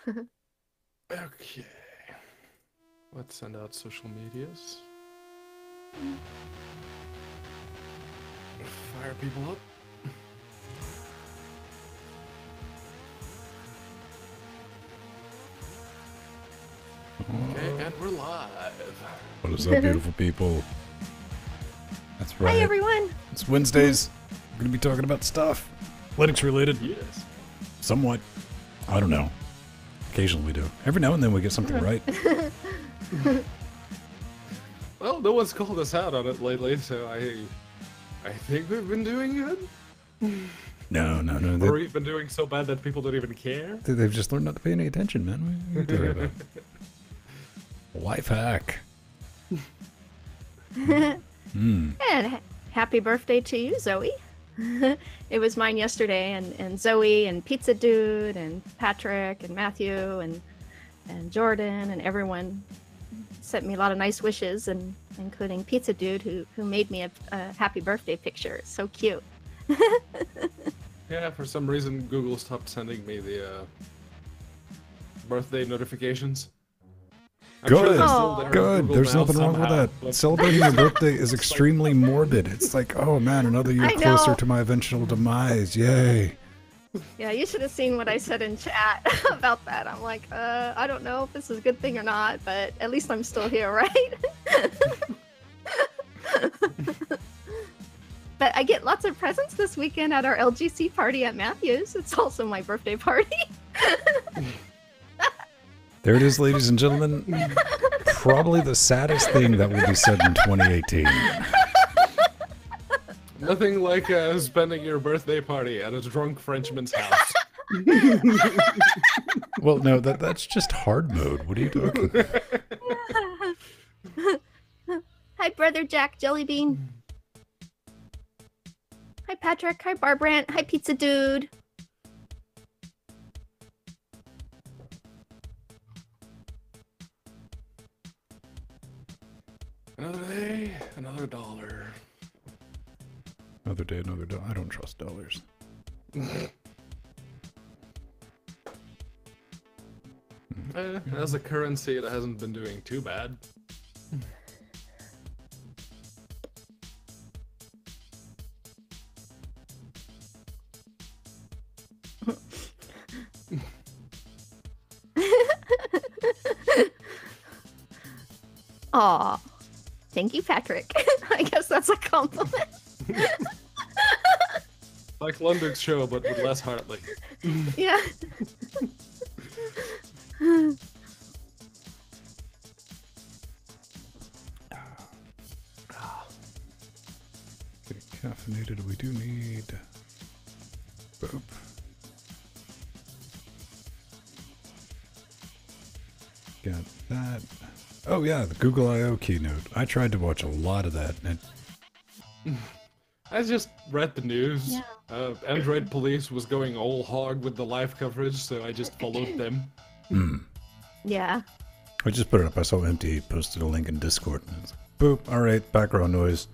Okay. Let's send out social medias. Fire people up. Okay, and we're live. What is up, beautiful people? That's right. Hi, everyone. It's Wednesdays. We're going to be talking about stuff. Linux related. Yes. Somewhat. I don't know. Occasionally we do. Every now and then we get something right. Well, no one's called us out on it lately, so I think we've been doing good. No. Or we've been doing so bad that people don't even care. They've just learned not to pay any attention, man. What are you talking about? Life hack. And happy birthday to you, Zoe. It was mine yesterday, and Zoe and Pizza Dude and Patrick and Matthew and Jordan and everyone sent me a lot of nice wishes, and including Pizza Dude who made me a happy birthday picture. It's so cute. Yeah, for some reason Google stopped sending me the birthday notifications. I'm Good. sure they're still there on Good. Google There's now nothing wrong with somehow, that. but- Celebrating your birthday is extremely morbid. It's like, oh man, another year I closer know. to my eventual demise. Yay. Yeah, you should have seen what I said in chat about that. I'm like, I don't know if this is a good thing or not, but at least I'm still here, right? But I get lots of presents this weekend at our LGC party at Matthew's. It's also my birthday party. There it is, ladies and gentlemen. Probably the saddest thing that will be said in 2018. Nothing like spending your birthday party at a drunk Frenchman's house. Well, no, that's just hard mode. What are you talking about? Hi, Brother Jack Jellybean. Hi, Patrick. Hi, Barbrant. Hi, Pizza Dude. Another day, another dollar. Another day, another dollar. I don't trust dollars. As a currency, it hasn't been doing too bad. Aw. Thank you, Patrick. I guess that's a compliment. Like Lundberg's show, but with less Hartley. Yeah. Getting caffeinated, we do need. Boop. Got that. Oh yeah, the Google I/O keynote. I tried to watch a lot of that, and I just read the news. Yeah. Android police was going all hog with the live coverage, so I just followed them. Yeah. I just put it up. I saw MTE posted a link in Discord, and it's like, boop. All right, background noise,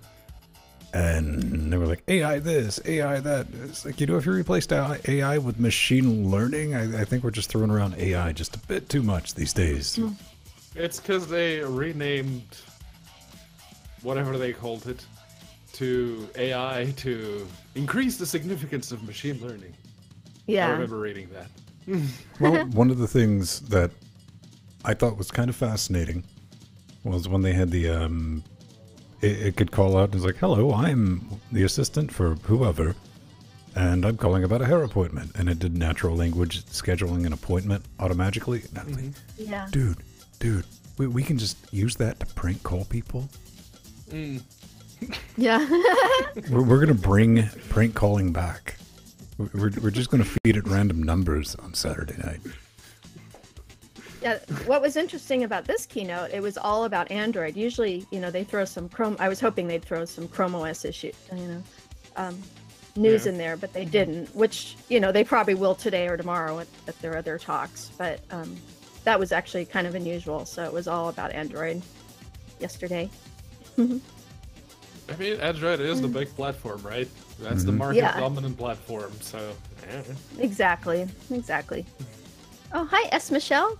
and they were like AI this, AI that. It's like, if you replaced AI with machine learning, I think we're just throwing around AI just a bit too much these days. It's because they renamed whatever they called it to AI to increase the significance of machine learning. I Yeah. remember reading that. Well, one of the things that I thought was kind of fascinating was when they had the it could call out and it's like, hello, I'm the assistant for whoever, and I'm calling about a hair appointment, and it did natural language scheduling an appointment automatically. And I was like, Yeah. dude, we can just use that to prank call people. Yeah. We're gonna bring prank calling back. We're just gonna feed it random numbers on Saturday night. Yeah, what was interesting about this keynote, it was all about Android. Usually, they throw some Chrome. I was hoping they'd throw some Chrome OS issue, news in there, but they didn't. Which they probably will today or tomorrow at their other talks. But that was actually kind of unusual. So it was all about Android yesterday. I mean, Android is the big platform, right? That's the market dominant platform, so yeah. Exactly. Oh, hi, S. Michelle.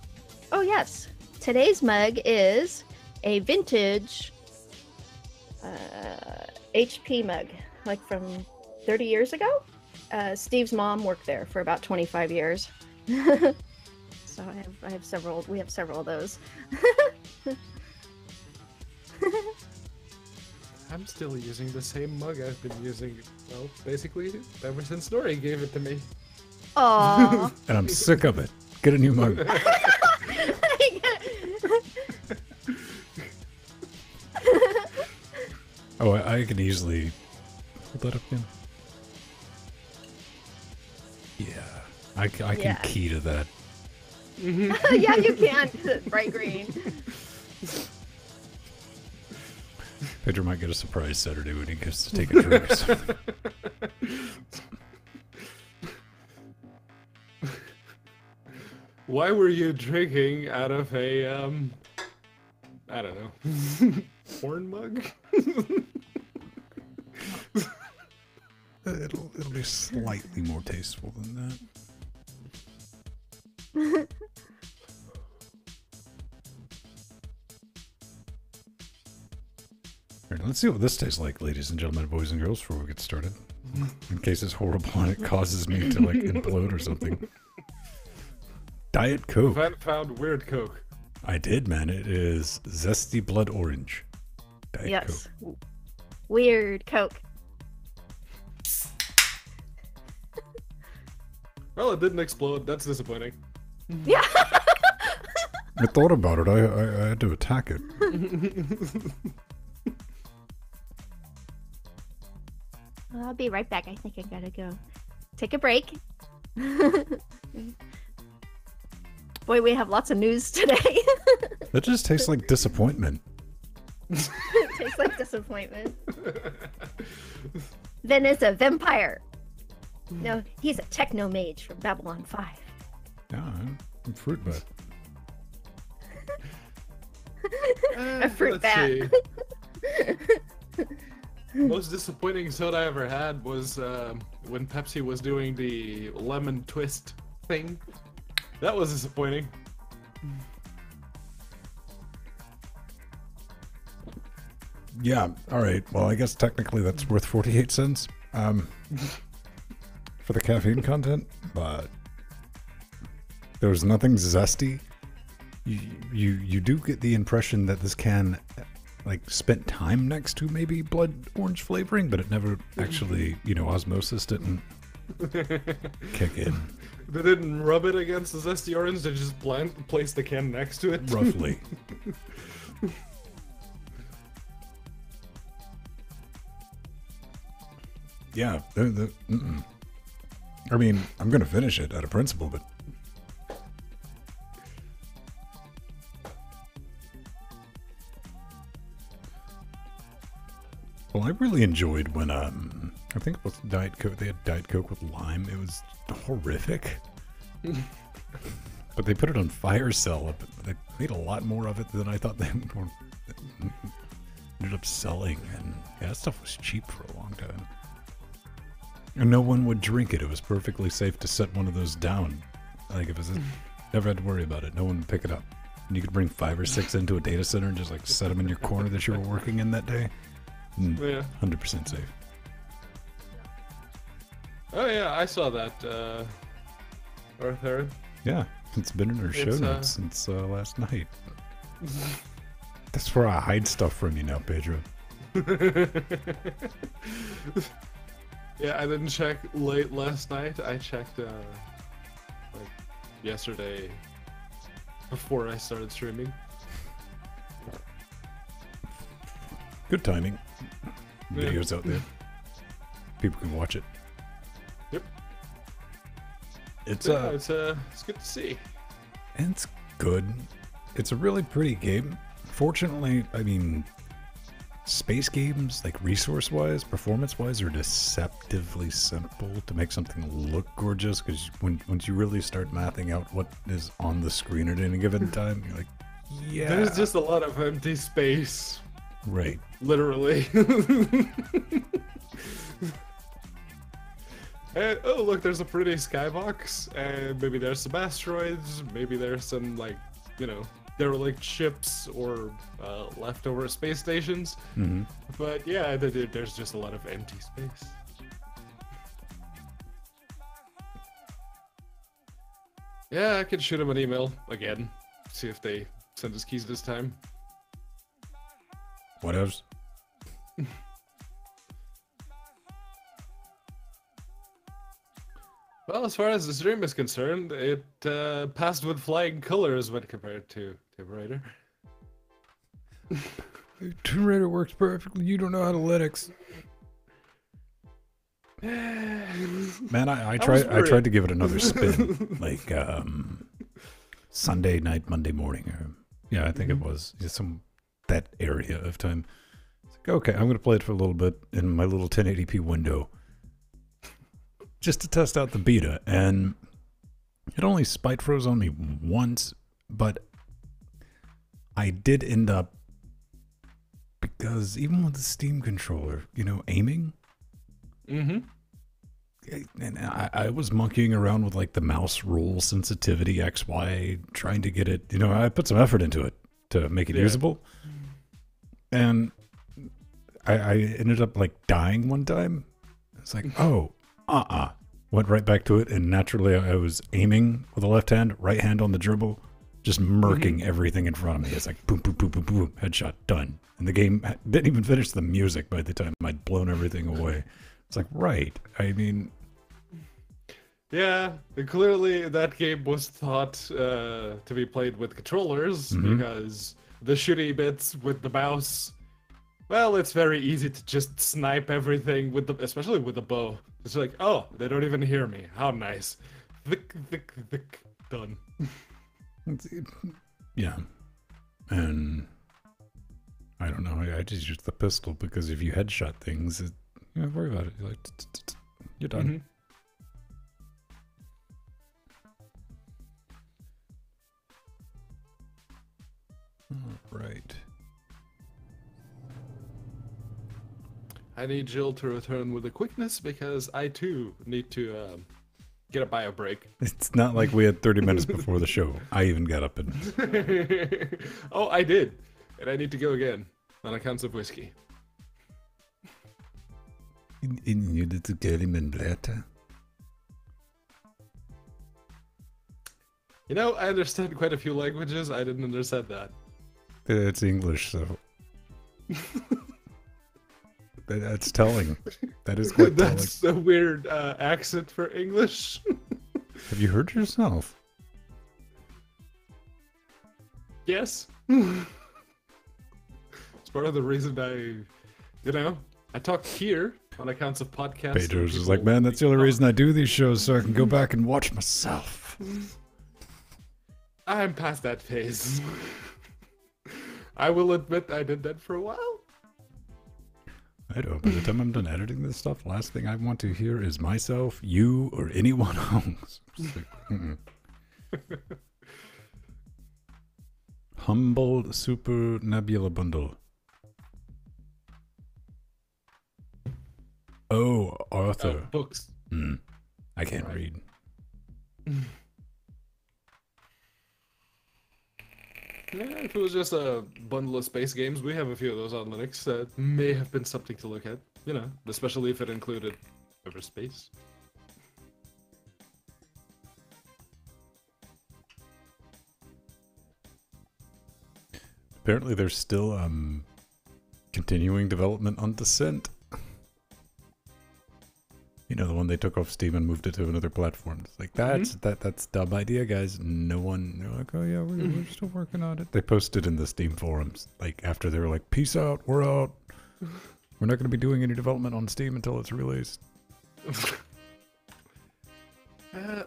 Oh, yes. Today's mug is a vintage HP mug, like from 30 years ago. Steve's mom worked there for about 25 years. So I have several, we have several of those. I'm still using the same mug I've been using, well, basically ever since Nori gave it to me. Aww. And I'm sick of it. Get a new mug. Oh, I can easily hold that up again. Yeah, I can key to that. Yeah, you can. Bright green. Pedro might get a surprise Saturday when he gets to take a drink or something. Why were you drinking out of a, I don't know, porn mug? It'll be slightly more tasteful than that. All right, let's see what this tastes like, ladies and gentlemen, boys and girls, before we get started. In case it's horrible and it causes me to like implode or something. Diet Coke. Found weird Coke. I did, man. It is zesty blood orange. Diet Coke. Weird Coke. Well, it didn't explode. That's disappointing. Yeah. I thought about it. I had to attack it. I'll be right back. I think I gotta go take a break. Boy, we have lots of news today. That just tastes like disappointment. It tastes like disappointment. Venn is a vampire. No, he's a techno mage from Babylon 5. Yeah, I'm fruit bat. A fruit bat. Most disappointing soda I ever had was when Pepsi was doing the lemon twist thing. That was disappointing. Yeah, alright. Well, I guess technically that's worth 48 cents for the caffeine content, but there was nothing zesty. You do get the impression that this can like spent time next to maybe blood orange flavoring, but it never actually, osmosis didn't kick in. They didn't rub it against the zesty orange, they just placed the can next to it. Roughly. Yeah. I mean, I'm going to finish it out of principle, but... Well, I really enjoyed when, I think it was Diet Coke, they had Diet Coke with lime. It was horrific. But they put it on fire cell. They made a lot more of it than I thought they ended up selling. And yeah, that stuff was cheap for a long time. And no one would drink it. It was perfectly safe to set one of those down. Like, if it was never had to worry about it. No one would pick it up. And you could bring 5 or 6 into a data center and just like set them in your corner that you were working in that day. Yeah. 100% safe. Oh yeah, I saw that. Earth. Yeah, it's been in our show notes since last night. That's where I hide stuff from you now, Pedro. Yeah, I didn't check late last night. I checked like yesterday before I started streaming. Good timing. Videos out there. People can watch it. Yep. It's it's good to see. And it's good. It's a really pretty game. Fortunately, I mean, space games, like resource-wise, performance-wise, are deceptively simple to make something look gorgeous, because once you really start mathing out what is on the screen at any given time, you're like, yeah. There's just a lot of empty space. Right. Literally. And oh look, there's a pretty skybox, and maybe there's some asteroids, maybe there's some like, you know, derelict ships or leftover space stations. Mm-hmm. But yeah, there's just a lot of empty space. Yeah, I could shoot them an email again, see if they send us keys this time. Whatevs. Well, as far as the stream is concerned, it passed with flying colors when compared to Tomb Raider. Tomb Raider works perfectly. You don't know how to Linux. Man, I tried to give it another spin, like Sunday night, Monday morning, or yeah, I think it was that area of time. It's like, okay, I'm gonna play it for a little bit in my little 1080p window, just to test out the beta, and it only spite froze on me once, but I did end up, because even with the Steam controller, you know, aiming. Mm-hmm. And I was monkeying around with like the mouse roll sensitivity XY, trying to get it, you know, I put some effort into it to make it usable. And I ended up like dying one time. It's like, oh, went right back to it. And naturally I was aiming with the left hand, right hand on the dribble, just murking everything in front of me. It's like boom, boom, boom, boom, boom, headshot, done. And the game didn't even finish the music by the time I'd blown everything away. It's like, right. I mean... Yeah, clearly that game was thought to be played with controllers, because the shooty bits with the mouse, well, it's very easy to just snipe everything, with especially with the bow. It's like, oh, they don't even hear me. How nice. Vic, vic, vic, done. Yeah. And... I don't know, I just use the pistol, because if you headshot things... Yeah, worry about it. You're like, you're done. All right. I need Jill to return with a quickness because I too need to get a bio break. It's not like we had 30 minutes before the show. I even got up and... Oh, I did. And I need to go again on accounts of whiskey. In you little girly blätter. You know, I understand quite a few languages. I didn't understand that. It's English, so... That's telling. That is quite telling. That's a weird accent for English. Have you heard yourself? Yes. It's part of the reason I talk here on accounts of podcasts. Pedro's is like, man, that's the only reason I do these shows, so I can go back and watch myself. I'm past that phase. I will admit I did that for a while. I know, by the time I'm done editing this stuff, last thing I want to hear is myself, you, or anyone else. Like, Humble Super Nebula Bundle. Oh, Arthur. Books. I can't read. Yeah, if it was just a bundle of space games, we have a few of those on Linux that may have been something to look at, especially if it included cyberspace. Apparently there's still continuing development on Descent. You know, the one they took off Steam and moved it to another platform. It's like, that's dumb idea, guys. They're like, oh yeah, we're still working on it. They posted in the Steam forums, like, after they were like, peace out, we're out. We're not going to be doing any development on Steam until it's released.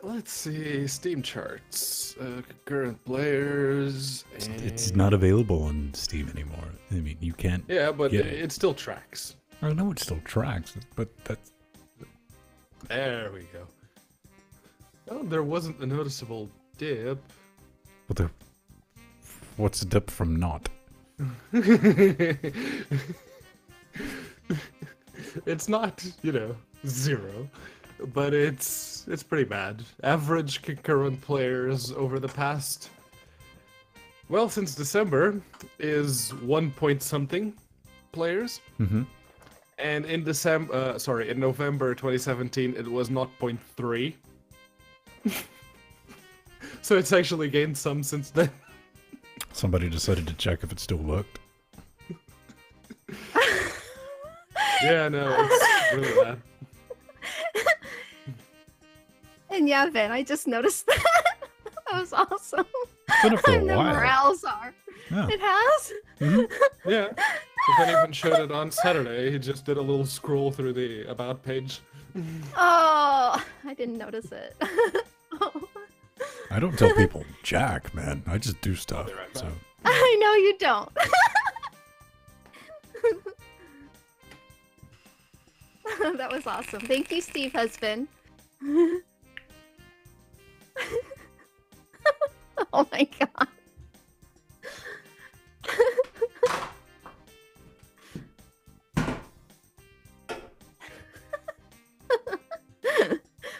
Let's see, Steam charts, current players. And... It's not available on Steam anymore. I mean, you can't. Yeah, but it still tracks. I know it still tracks, but that's. There we go. Oh, there wasn't a noticeable dip. But what's the dip from not? It's not, 0. but it's pretty bad. Average concurrent players over the past, well, since December, is 1 point something players. Mm-hmm. And in in November 2017, it was 0.3. So it's actually gained some since then. Somebody decided to check if it still worked. Yeah, no, it's really bad. And yeah, Vin, I just noticed that. That was awesome. It's been up for a And the while. morales are. Yeah. It has? Mm-hmm. Yeah. If anyone showed it on Saturday, he just did a little scroll through the About page. Oh, I didn't notice it. Oh. I don't tell people jack, man. I just do stuff. Be right So back. I know you don't. That was awesome. Thank you, Steve Husband. Oh my god.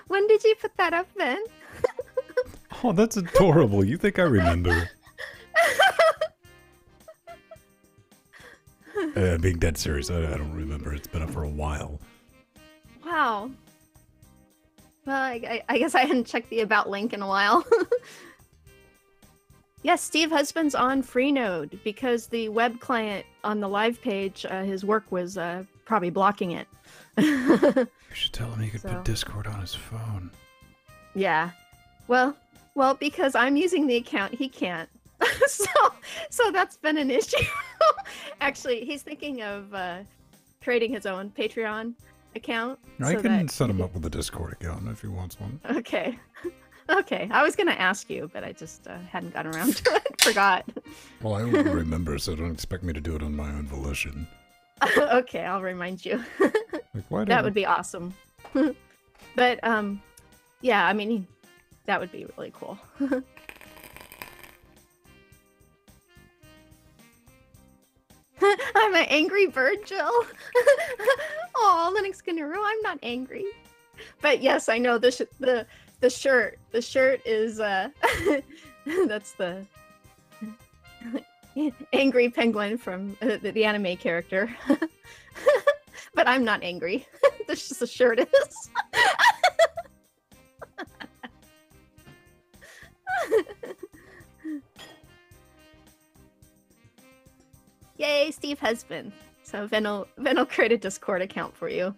When did you put that up, Ben? oh, that's adorable. You think I remember? Being dead serious, I don't remember. It's been up for a while. Wow. Well, I guess I hadn't checked the About link in a while. Yes, Steve Husband's on Freenode because the web client on the live page, his work was probably blocking it. You should tell him he could So- put Discord on his phone. Yeah. Well, because I'm using the account, he can't. So that's been an issue. Actually, he's thinking of creating his own Patreon account. I so can that set him he up with a Discord account if he wants one. Okay. Okay. I was going to ask you, but I just hadn't gotten around to it. Forgot. Well, I won't remember, so don't expect me to do it on my own volition. Okay, I'll remind you. Like, why That would be awesome. But yeah, I mean, that would be really cool. I'm an angry bird, Jill. Oh, Linux Guru, I'm not angry. But yes, I know the shirt. The shirt is that's the angry penguin from the anime character. But I'm not angry. That's just the shirt is. Yay, Steve Husband. So Ven will create a Discord account for you.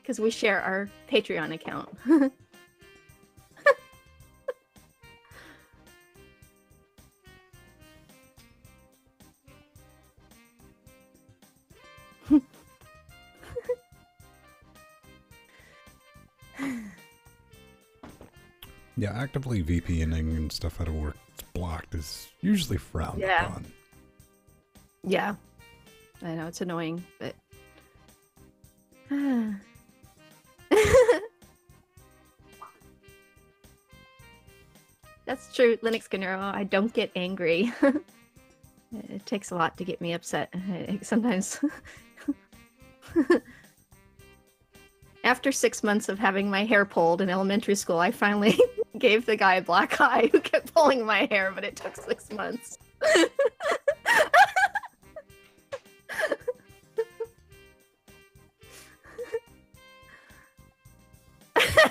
Because we share our Patreon account. Yeah, actively VPNing and stuff out of work that's blocked is usually frowned Yeah. upon. Yeah. I know, it's annoying, but... That's true, Linux Gennaro. I don't get angry. It takes a lot to get me upset. Sometimes... After 6 months of having my hair pulled in elementary school, I finally gave the guy a black eye who kept pulling my hair, but it took 6 months.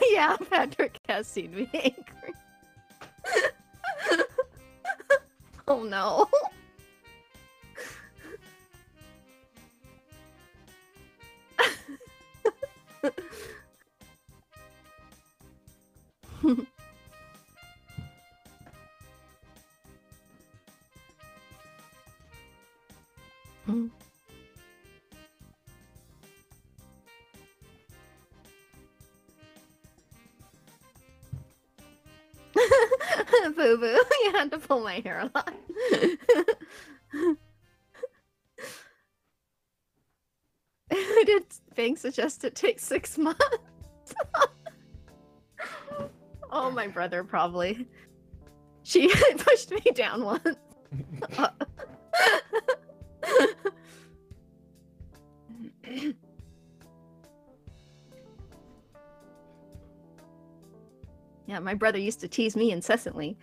Yeah, Patrick has seen me angry. Oh no. Boo boo, you had to pull my hair a lot. Who did Bang suggest it takes 6 months? Oh, my brother probably. She pushed me down once. Yeah, my brother used to tease me incessantly.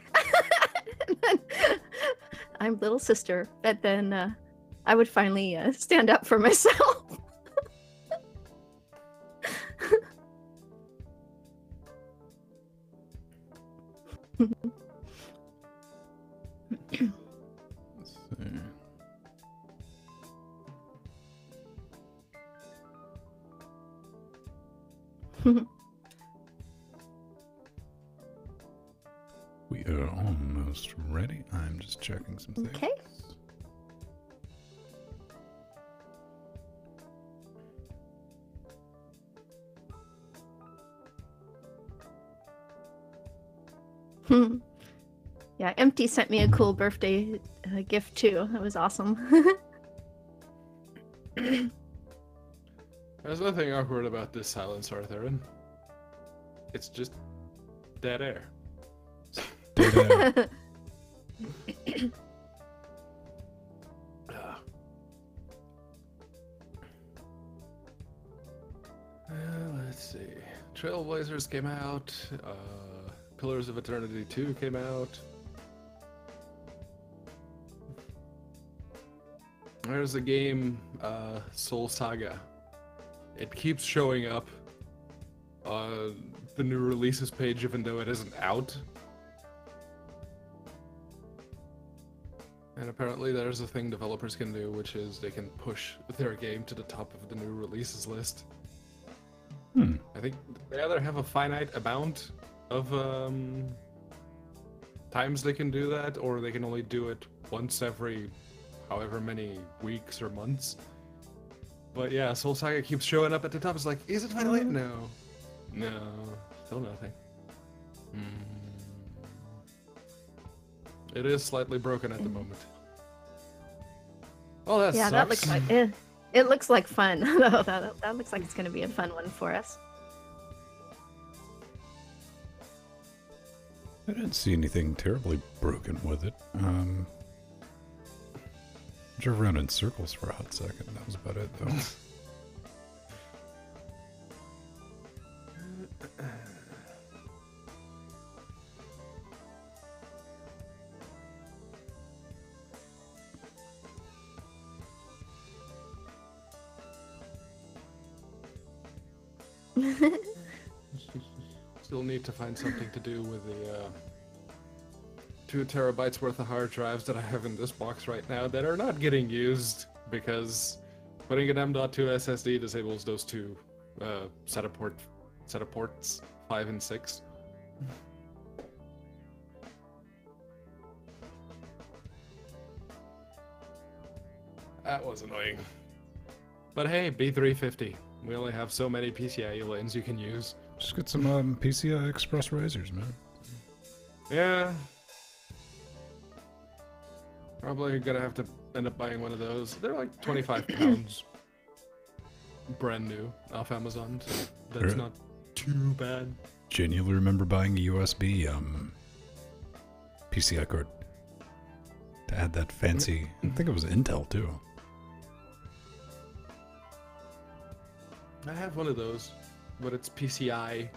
I'm little sister, but then I would finally stand up for myself. Let's see. We are almost ready. I'm just checking some things. Okay. Yeah, Empty sent me a cool birthday gift too. That was awesome. There's nothing awkward about this silence, Arthurian. It's just dead air. Dead air. Let's see. Trailblazers came out. Pillars of Eternity 2 came out. There's a game, Soul Saga. It keeps showing up on the new releases page even though it isn't out. And apparently there's a thing developers can do, which is they can push their game to the top of the new releases list. I think they either have a finite amount of times they can do that, or they can only do it once every however many weeks or months. But yeah, Soul Saga keeps showing up at the top. It's like, is it finally? No. No. Still nothing. It is slightly broken at the moment. Oh, that yeah, sucks. that looks like it. It looks like fun. that looks like it's going to be a fun one for us. I didn't see anything terribly broken with it. Drove around in circles for a hot second. That was about it, though. Still need to find something to do with the 2 terabytes worth of hard drives that I have in this box right now that are not getting used because putting an M.2 SSD disables those 2 set of ports 5 and 6. That was annoying. But hey, B350. We only have so many PCIe lanes you can use. Just get some PCI Express razors, man. Yeah. Probably gonna have to end up buying one of those. They're like 25 pounds. Brand new off Amazon. So that's not too bad. Genuinely remember buying a USB PCI card to add that fancy. I think it was Intel too. I have one of those, but it's PCI.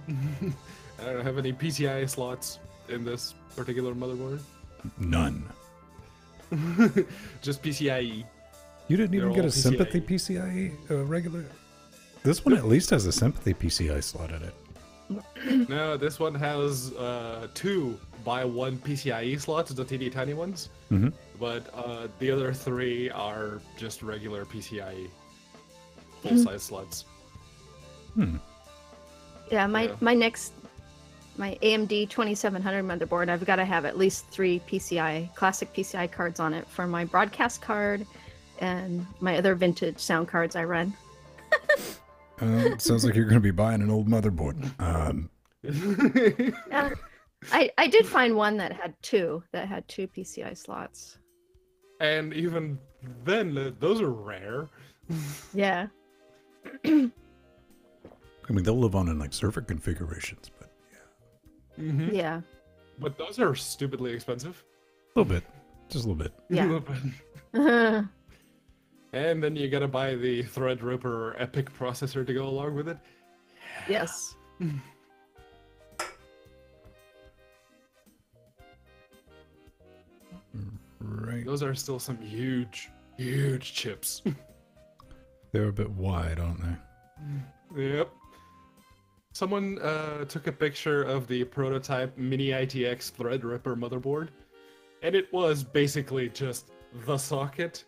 I don't have any PCI slots in this particular motherboard. None. Just PCIe. You didn't even They're get a all Sympathy PCIe regular? This one at least has a Sympathy PCI slot in it. No, this one has 2 by 1 PCIe slots, the teeny tiny ones. Mm-hmm. But the other 3 are just regular PCIe full-size slots. Yeah, my AMD 2700 motherboard, I've got to have at least 3 classic PCI cards on it for my broadcast card and my other vintage sound cards I run. Sounds like you're going to be buying an old motherboard. Yeah, I did find one that had 2 PCI slots. And even then, those are rare. Yeah. I mean, they'll live on in like server configurations, but yeah. Mm-hmm. Yeah. But those are stupidly expensive. A little bit. Just a little bit. Yeah. And then you gotta buy the Threadripper Epic processor to go along with it. Yes. those are still some huge, huge chips. They're a bit wide, aren't they? Yep. Someone took a picture of the prototype Mini ITX Threadripper motherboard, and it was basically just the socket.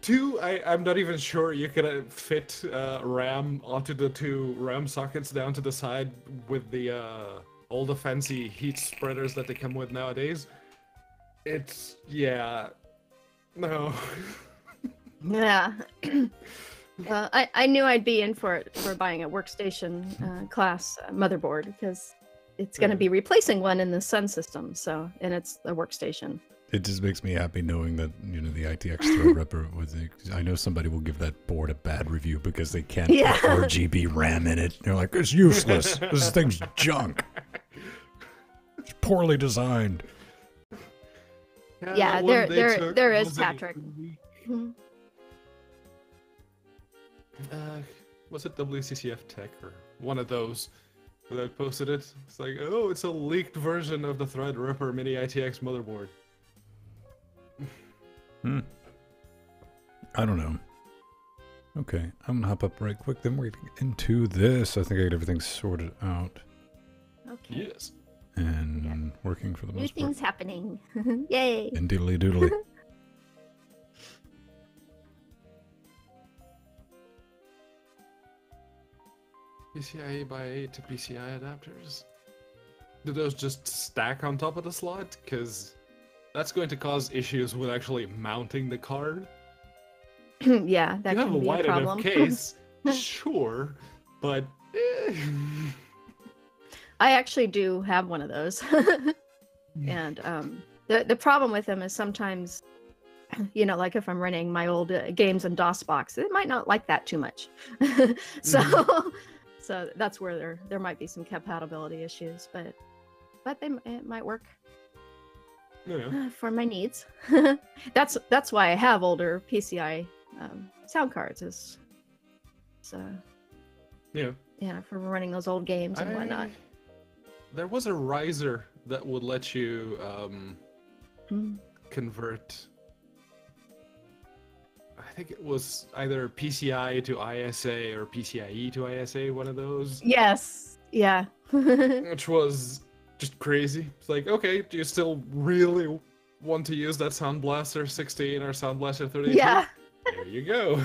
I'm not even sure you could fit RAM onto the 2 RAM sockets down to the side with the all the fancy heat spreaders that they come with nowadays. It's, yeah, no. Yeah. Well, I knew I'd be in for buying a workstation class motherboard because it's going to be replacing one in the Sun system. So, and it's a workstation. It just makes me happy knowing that, you know, the ITX Threadripper was. I know somebody will give that board a bad review because they can't put RGB RAM in it. They're like, it's useless. This thing's junk. It's poorly designed. Yeah, there is Patrick. Was it WCCF Tech or one of those that posted it? It's like, oh, it's a leaked version of the Threadripper Mini ITX motherboard. I don't know. Okay, I'm gonna hop up right quick. Then we're gonna get into this. I think I got everything sorted out. Okay. Yes. And working for the New most part. things happening. Yay. And doodly doodly. PCIe by 8 to PCI adapters. Do those just stack on top of the slot? Because that's going to cause issues with actually mounting the card. Yeah, that you have can a be a wide problem. enough case, sure, but I actually do have one of those. And the problem with them is sometimes, you know, like if I'm running my old games in DOSBox, it might not like that too much. So that's where there might be some compatibility issues, but it might work for my needs. That's why I have older PCI sound cards, is so yeah, for running those old games and whatnot. There was a riser that would let you convert. I think it was either PCI to ISA or PCIe to ISA, one of those. Yes, yeah. Which was just crazy. It's like, okay, do you still really want to use that Sound Blaster 16 or Sound Blaster 32? Yeah. There you go.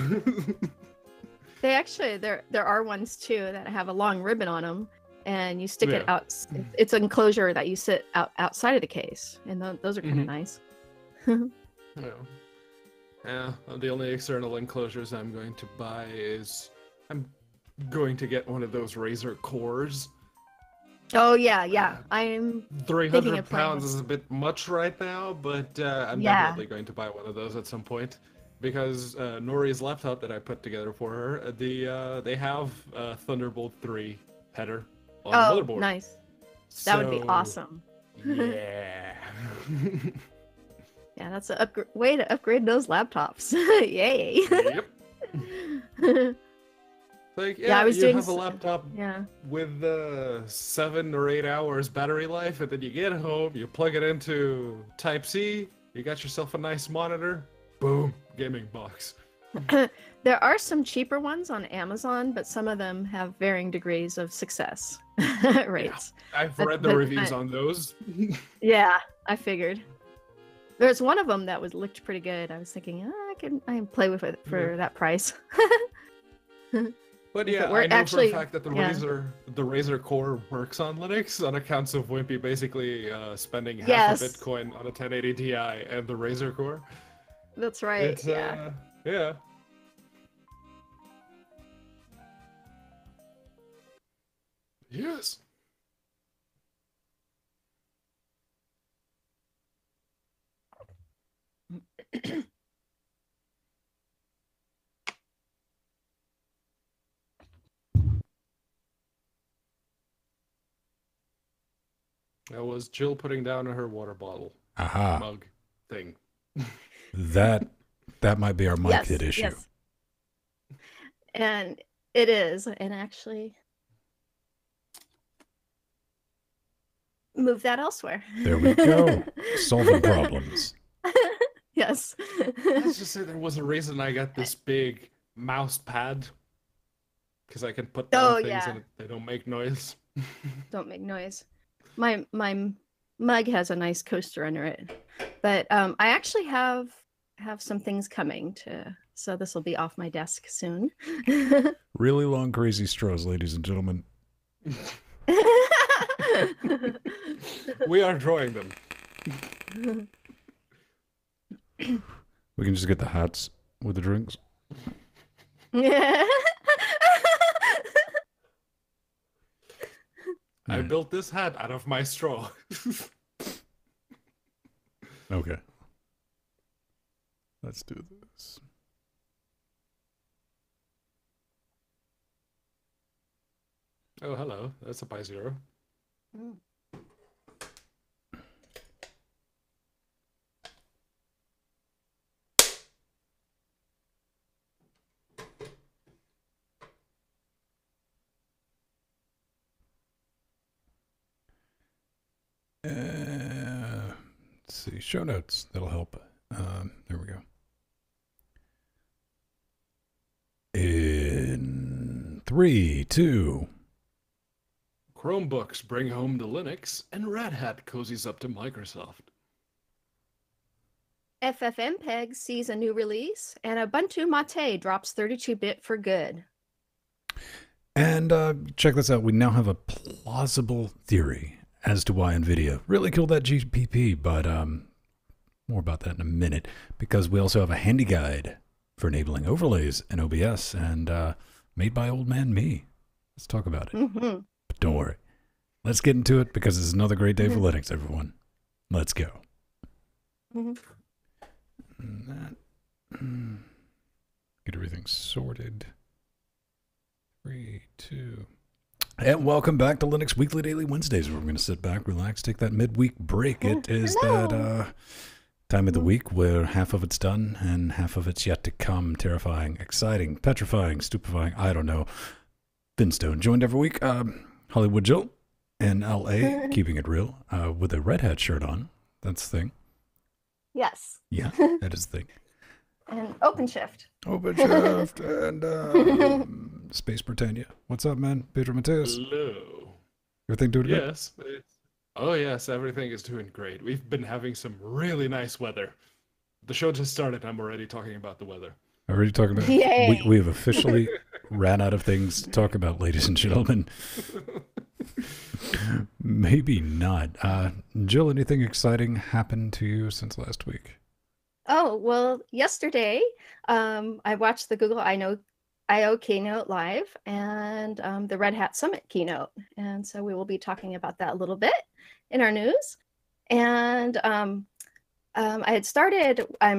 They actually, there are ones too that have a long ribbon on them, and you stick it out. It's an enclosure that you sit outside of the case, and those are kind of nice. Yeah, the only external enclosures I'm going to buy is I'm going to get one of those Razer cores. Oh yeah. I'm 300 pounds is a bit much right now, but I'm definitely going to buy one of those at some point. Because Nori's laptop that I put together for her, they have Thunderbolt 3 header on the motherboard. Nice. That would be awesome. Yeah. Yeah, that's a way to upgrade those laptops. Yay. Yep. Like, I was doing have a laptop with 7 or 8 hours battery life, and then you get home, you plug it into Type-C, you got yourself a nice monitor, boom, gaming box. There are some cheaper ones on Amazon, but some of them have varying degrees of success rates. Yeah, I've read the reviews on those. Yeah, I figured. There's one of them that looked pretty good. I was thinking, I can play with it for that price. But yeah, I know for a fact that the Razer Core works on Linux on accounts of Wimpy basically spending half a Bitcoin on a 1080 Ti and the Razer Core. That's right. Yeah. Yes. That was Jill putting down her water bottle mug thing. That might be our mic hit issue. Yes. And it is, and actually move that elsewhere. There we go. Solving problems. Yes. Let's just say there was a reason I got this big mouse pad because I can put down Oh things yeah. and they don't make noise. Don't make noise. My mug has a nice coaster under it, but I actually have some things coming to, so this will be off my desk soon. Really long, crazy straws, ladies and gentlemen. We are drawing them. We can just get the hats with the drinks. Yeah. I built this hat out of my straw. Okay. Let's do this. Oh, hello. That's a pi zero. Mm. Let's see. Show notes. That'll help. There we go. In 3, 2. Chromebooks bring home to Linux, and Red Hat cozies up to Microsoft. ffmpeg sees a new release, and Ubuntu Mate drops 32-bit for good. And check this out. We now have a plausible theory as to why NVIDIA really killed that GPP, but more about that in a minute, because we also have a handy guide for enabling overlays in OBS, and made by Old Man Me. Let's talk about it. Mm-hmm. But don't worry. Let's get into it, because it's another great day for Linux, everyone. Let's go. Mm-hmm. And that, get everything sorted. 3, 2. And welcome back to Linux Weekly Daily Wednesdays, where we're going to sit back, relax, take that midweek break. It is that time of the week where half of it's done and half of it's yet to come. Terrifying, exciting, petrifying, stupefying, I don't know. Finstone joined every week. Hollywood Jill in LA, keeping it real, with a Red Hat shirt on. That's the thing. Yes. Yeah, that is the thing. And OpenShift. OpenShift and Space Britannia. What's up, man? Pedro Mateus. Hello. Everything doing good? Yes. Oh, yes. Everything is doing great. We've been having some really nice weather. The show just started. I'm already talking about the weather. Already talking about Yay. we have officially ran out of things to talk about, ladies and gentlemen. Maybe not. Jill, anything exciting happened to you since last week? Oh, well, yesterday, I watched the Google I/O Keynote live and the Red Hat Summit Keynote. And so we will be talking about that a little bit in our news. And I'm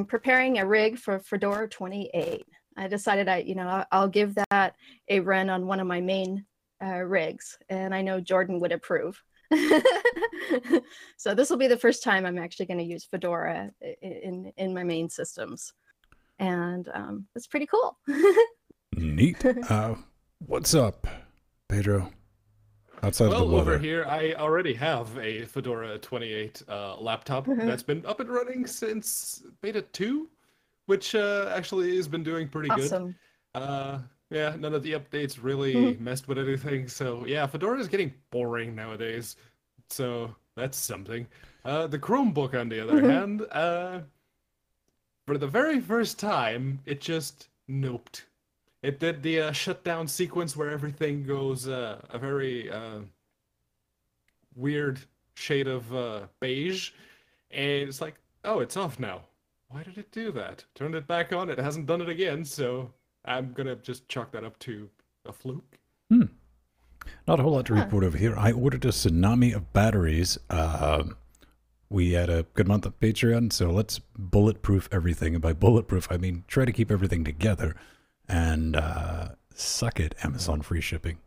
preparing a rig for Fedora 28. I decided I'll give that a run on one of my main rigs, and I know Jordan would approve. So this will be the first time I'm actually going to use Fedora in my main systems, and it's pretty cool. Neat. What's up, Pedro? Outside of the Well, weather. over here, I already have a Fedora 28 laptop that's been up and running since beta 2, which actually has been doing pretty Awesome. good. Yeah, none of the updates really messed with anything. So yeah, Fedora is getting boring nowadays. So that's something. The Chromebook, on the other hand, for the very first time, it just noped. It did the shutdown sequence where everything goes a very weird shade of beige, and it's like, oh, it's off now. Why did it do that? Turned it back on. It hasn't done it again, so I'm gonna just chalk that up to a fluke. Not a whole lot to report over here. I ordered a tsunami of batteries. We had a good month of Patreon, so let's bulletproof everything. And by bulletproof, I mean try to keep everything together. And suck it, Amazon free shipping.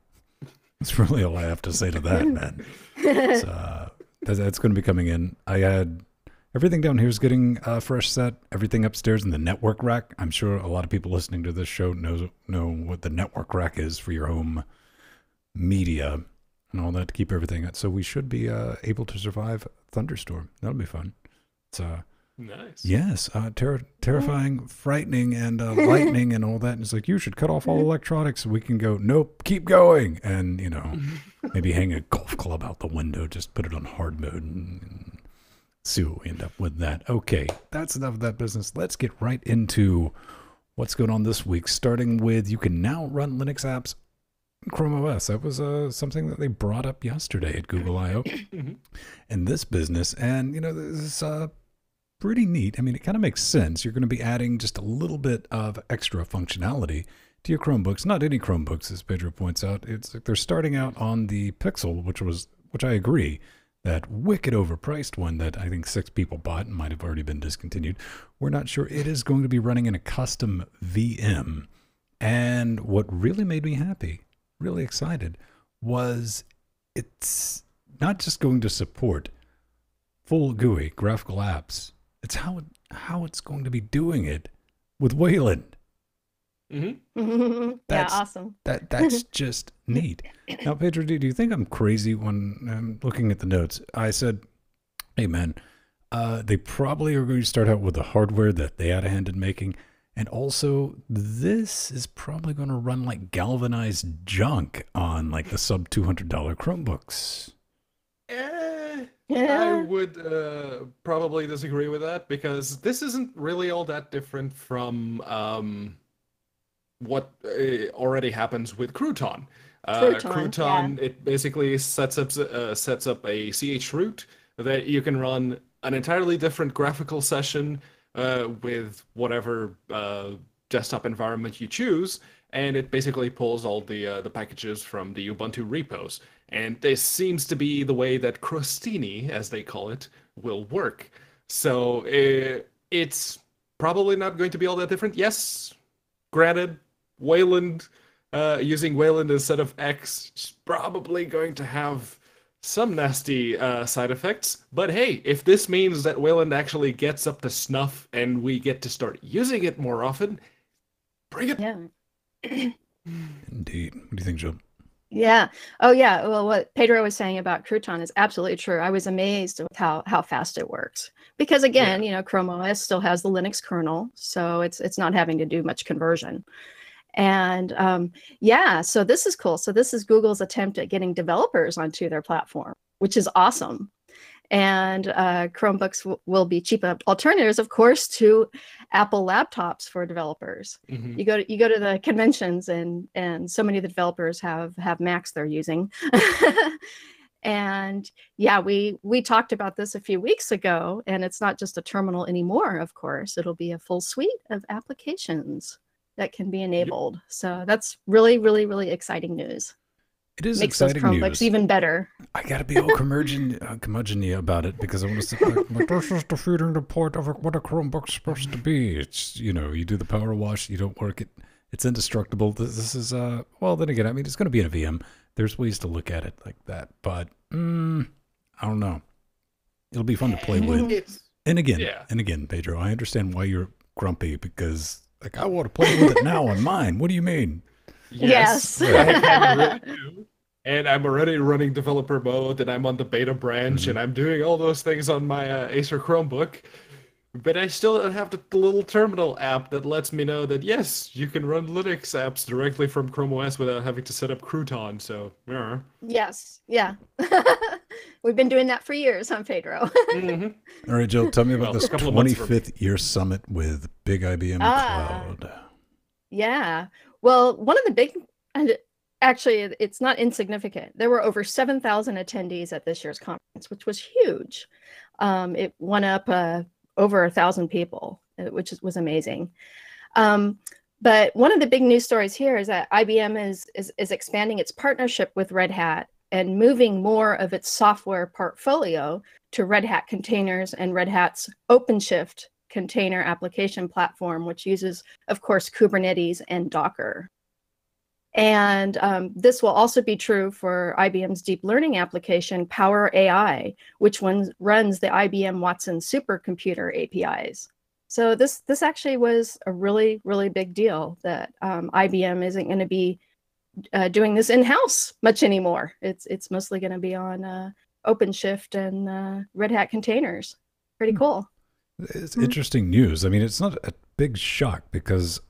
That's really all I have to say to that, man. That's going to be coming in. I had everything down here is getting a fresh set. Everything upstairs in the network rack. I'm sure a lot of people listening to this show know what the network rack is for your home media and all that to keep everything up. So we should be able to survive thunderstorm. That'll be fun. It's Nice. Yes, terrifying, frightening, and lightning and all that. And it's like, you should cut off all electronics. We can go, nope, keep going. And, maybe hang a golf club out the window, just put it on hard mode and see what we end up with that. Okay, that's enough of that business. Let's get right into what's going on this week, starting with you can now run Linux apps in Chrome OS. That was something that they brought up yesterday at Google I/O in this business. And, this is pretty neat. I mean, it kind of makes sense. You're going to be adding just a little bit of extra functionality to your Chromebooks. Not any Chromebooks, as Pedro points out. It's like they're starting out on the Pixel, which I agree, that wicked overpriced one that I think 6 people bought and might have already been discontinued. We're not sure. It is going to be running in a custom VM. And what really made me happy, really excited, was it's not just going to support full GUI graphical apps. It's how it's going to be doing it with Wayland. Yeah, awesome. That's just neat. Now, Pedro, do you think I'm crazy when I'm looking at the notes? I said, hey, man, they probably are going to start out with the hardware that they had a hand in making. And also, this is probably going to run like galvanized junk on like the sub $200 Chromebooks. I would probably disagree with that, because this isn't really all that different from what already happens with Crouton. Crouton, it basically sets up a CH root that you can run an entirely different graphical session with whatever desktop environment you choose, and it basically pulls all the packages from the Ubuntu repos. And this seems to be the way that Crostini, as they call it, will work. So it's probably not going to be all that different. Yes, granted, Wayland, using Wayland instead of X is probably going to have some nasty side effects. But hey, if this means that Wayland actually gets up to snuff and we get to start using it more often, bring it. Yeah. Indeed. What do you think, Jill? Yeah. Oh, yeah. Well, what Pedro was saying about Crouton is absolutely true. I was amazed with how fast it works. Because again, Chrome OS still has the Linux kernel, so it's not having to do much conversion. And so this is cool. So this is Google's attempt at getting developers onto their platform, which is awesome. And Chromebooks will be cheap alternatives, of course, to Apple laptops for developers. You go to the conventions, and so many of the developers have Macs they're using. And yeah, we talked about this a few weeks ago, and it's not just a terminal anymore. Of course, it'll be a full suite of applications that can be enabled. So that's really, really, really exciting news. It is Makes those exciting Chromebooks news. Even better. I got to be all curmudgeon-y about it, because I want to say, like, this is defeating the point of what a Chromebook's supposed to be. It's, you do the power wash, you don't work it, it's indestructible. This is, well, then again, I mean, it's going to be in a VM. There's ways to look at it like that, but I don't know. It'll be fun to play with. And again, Pedro, I understand why you're grumpy, because, like, I want to play with it now on mine. What do you mean? Yes. I really do. And I'm already running developer mode, and I'm on the beta branch, and I'm doing all those things on my Acer Chromebook. But I still don't have the little terminal app that lets me know that, yes, you can run Linux apps directly from Chrome OS without having to set up Crouton. So, yeah. Yes. Yeah. We've been doing that for years, huh, Pedro? All right, Jill, tell me about this 25th year summit with Big IBM Cloud. Yeah. Well, one of the big, and actually, it's not insignificant. There were over 7,000 attendees at this year's conference, which was huge. It went up over 1,000 people, which was amazing. But one of the big news stories here is that IBM is expanding its partnership with Red Hat and moving more of its software portfolio to Red Hat containers and Red Hat's OpenShift container application platform, which uses, of course, Kubernetes and Docker. And this will also be true for IBM's deep learning application, Power AI, which runs the IBM Watson supercomputer APIs. So this actually was a really, really big deal that IBM isn't going to be doing this in-house much anymore. It's mostly going to be on OpenShift and Red Hat containers. Pretty cool. It's interesting news. I mean, it's not a big shock because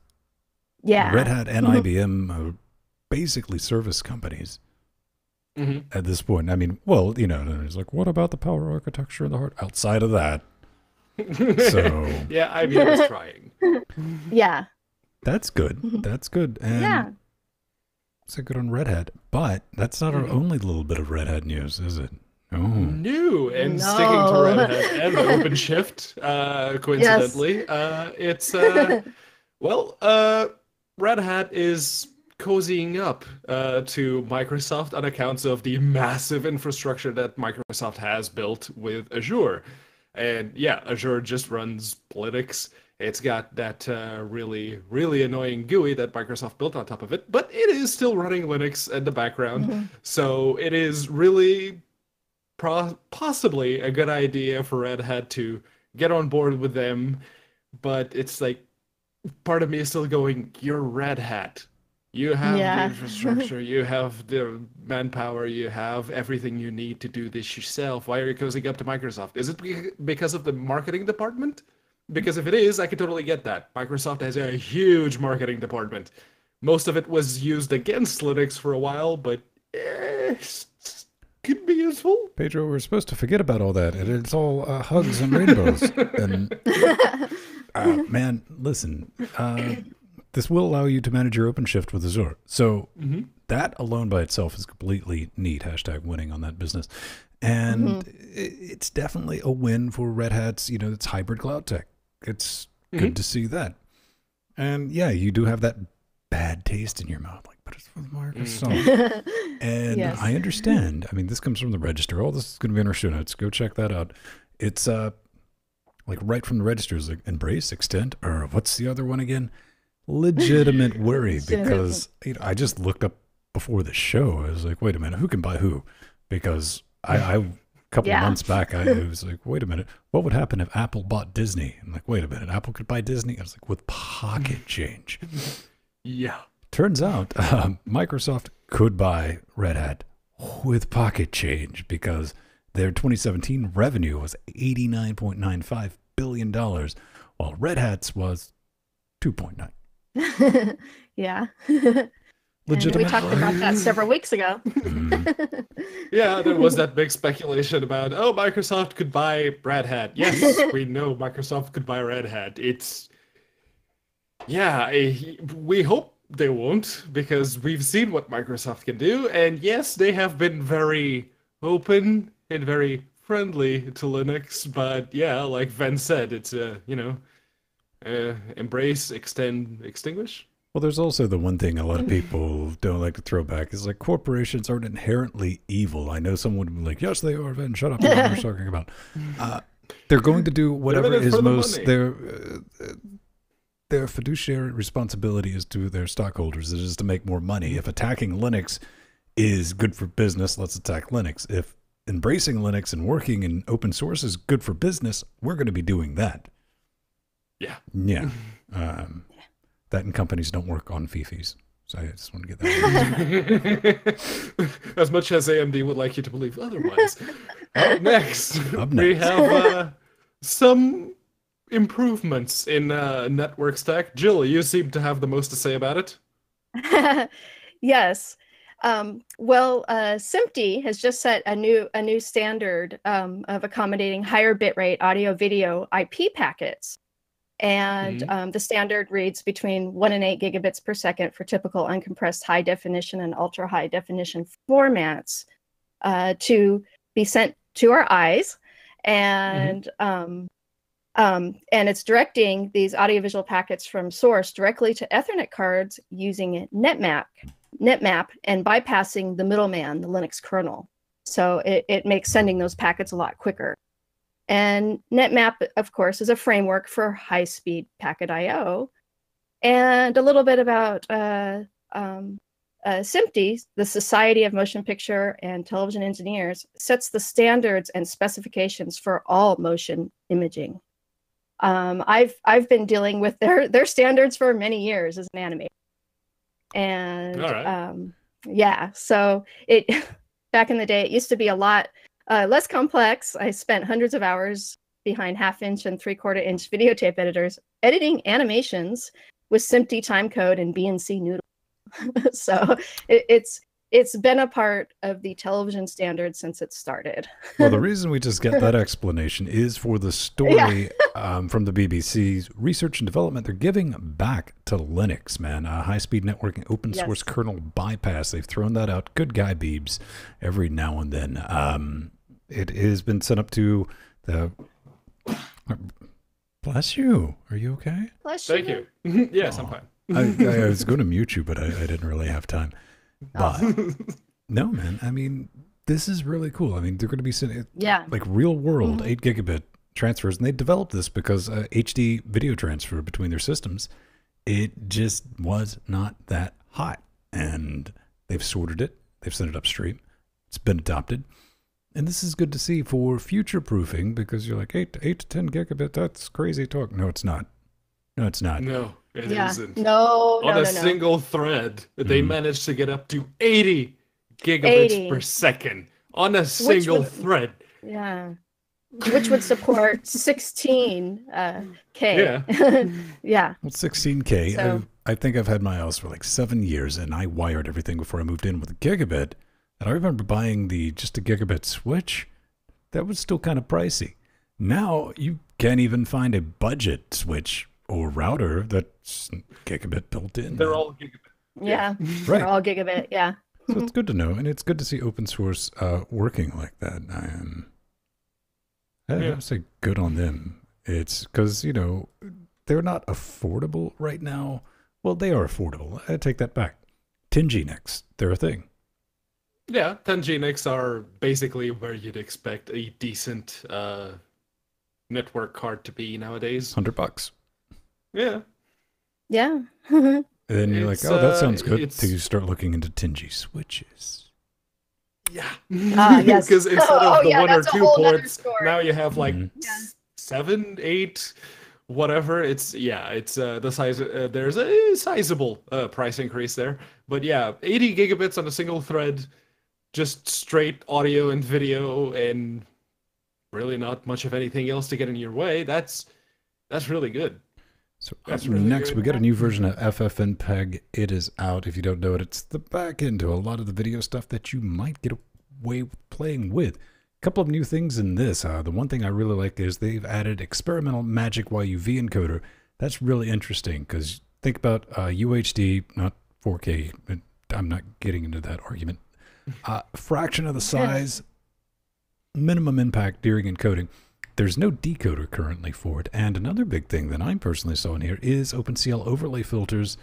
Yeah. Red Hat and IBM are basically service companies at this point. I mean, well, it's like, what about the power architecture and the heart outside of that? So yeah, IBM is trying. Yeah. that's good. That's good. And Yeah. it's good on Red Hat. But that's not our only little bit of Red Hat news, is it? Oh. New and No. sticking to Red Hat and OpenShift, coincidentally. It's Red Hat is cozying up to Microsoft on accounts of the massive infrastructure that Microsoft has built with Azure. And yeah, Azure just runs Linux. It's got that really, really annoying GUI that Microsoft built on top of it, but it is still running Linux in the background. So it is really possibly a good idea for Red Hat to get on board with them. But it's like, part of me is still going, you're Red Hat. You have the infrastructure, you have the manpower, you have everything you need to do this yourself. Why are you cozying up to Microsoft? Is it because of the marketing department? Because if it is, I could totally get that. Microsoft has a huge marketing department. Most of it was used against Linux for a while, but could be useful. Pedro, we're supposed to forget about all that. It's all hugs and rainbows. And man, listen, this will allow you to manage your OpenShift with Azure. So that alone by itself is completely neat. #winning on that business. And it's definitely a win for Red Hat's, it's hybrid cloud tech. It's good to see that. And yeah, you do have that bad taste in your mouth, like, but it's with Microsoft. And I understand. I mean, this comes from the register. All this is going to be in our show notes. Go check that out. It's like right from the registers, like embrace, extend, or what's the other one again? Legitimate worry, because I just looked up before the show. I was like, wait a minute, who can buy who? Because I a couple of months back, I was like, wait a minute, what would happen if Apple bought Disney? I'm like, wait a minute, Apple could buy Disney? I was like, with pocket change. Yeah. Turns out Microsoft could buy Red Hat with pocket change because their 2017 revenue was $89.95 billion, while Red Hat's was 2.9. Yeah. Legitimate. And we talked about that several weeks ago. Yeah, there was that big speculation about, Microsoft could buy Red Hat. Yes, we know Microsoft could buy Red Hat. We hope they won't, because we've seen what Microsoft can do. And yes, they have been very open and very friendly to Linux. But yeah, like Venn said, it's embrace, extend, extinguish. Well, there's also the one thing a lot of people don't like to throw back is like corporations aren't inherently evil. I know someone would be like, yes, they are, Venn, shut up. What are you talking about? They're going to do whatever is most their fiduciary responsibility is to their stockholders. It is to make more money. If attacking Linux is good for business, let's attack Linux. If embracing Linux and working in open source is good for business, we're going to be doing that. Yeah. Yeah. That and companies don't work on fifis. So I just want to get that. As much as AMD would like you to believe otherwise. Up next, we have some improvements in network stack. Jill, you seem to have the most to say about it. Yes. SMPTE has just set a new standard of accommodating higher bitrate audio video IP packets. And the standard reads between 1 and 8 gigabits per second for typical uncompressed high definition and ultra high definition formats to be sent to our eyes. And it's directing these audiovisual packets from source directly to Ethernet cards using NetMap, and bypassing the middleman, the Linux kernel. So it makes sending those packets a lot quicker. And NetMap, of course, is a framework for high-speed packet I/O. And a little bit about SMPTE, the Society of Motion Picture and Television Engineers, sets the standards and specifications for all motion imaging. I've been dealing with their standards for many years as an animator. And so it back in the day, it used to be a lot less complex. I spent hundreds of hours behind 1/2-inch and 3/4-inch videotape editors, editing animations with SMPTE timecode and BNC Noodle. So it's been a part of the television standard since it started. Well, the reason we just get that explanation is for the story from the BBC's research and development. They're giving back to Linux, man. High-speed networking, open source kernel bypass. They've thrown that out. Good guy, Beebs, every now and then. It has been sent up to the... Bless you. Are you okay? Bless you. Thank you. Yes, I'm fine. I was going to mute you, but I didn't really have time. But no, man, I mean, this is really cool. I mean, they're going to be sending like real world 8 gigabit transfers, and they developed this because HD video transfer between their systems, it just was not that hot. And they've sorted it. They've sent it upstream. It's been adopted. And this is good to see for future proofing, because you're like, 8 to 10 gigabit, that's crazy talk. No, it's not. No, it's not. No, it isn't. No, On a single thread, they managed to get up to 80 gigabits per second on a single thread. Yeah. Which would support 16K. Yeah. Well, 16K. So, I think I've had my house for like 7 years, and I wired everything before I moved in with a gigabit. And I remember buying just a gigabit switch. That was still kind of pricey. Now you can't even find a budget switch or router that's gigabit built in. They're all gigabit. Yeah. Right. They're all gigabit. Yeah. So it's good to know, and it's good to see open source working like that. I say good on them. It's because, you know, they're not affordable right now. Well, they are affordable. I take that back. 10 GNICs, they're a thing. Yeah, 10 GNICs are basically where you'd expect a decent network card to be nowadays. $100. Yeah. Yeah. And then you're like, oh, that sounds good. It's... Till you start looking into 10G switches. Yeah. Yes. Because instead of the 1 or 2 ports, now you have like 7, 8, whatever. It's the size. There's a sizable price increase there. But yeah, 80 gigabits on a single thread, just straight audio and video, and really not much of anything else to get in your way. That's really good. So next, we got a new version of ffmpeg. It is out. If you don't know it, it's the back end to a lot of the video stuff that you might get away with playing with. A couple of new things in this. The one thing I really like is they've added experimental magic YUV encoder. That's really interesting, because think about UHD, not 4K. I'm not getting into that argument. Fraction of the size, minimum impact during encoding. There's no decoder currently for it. And another big thing that I personally saw in here is OpenCL overlay filters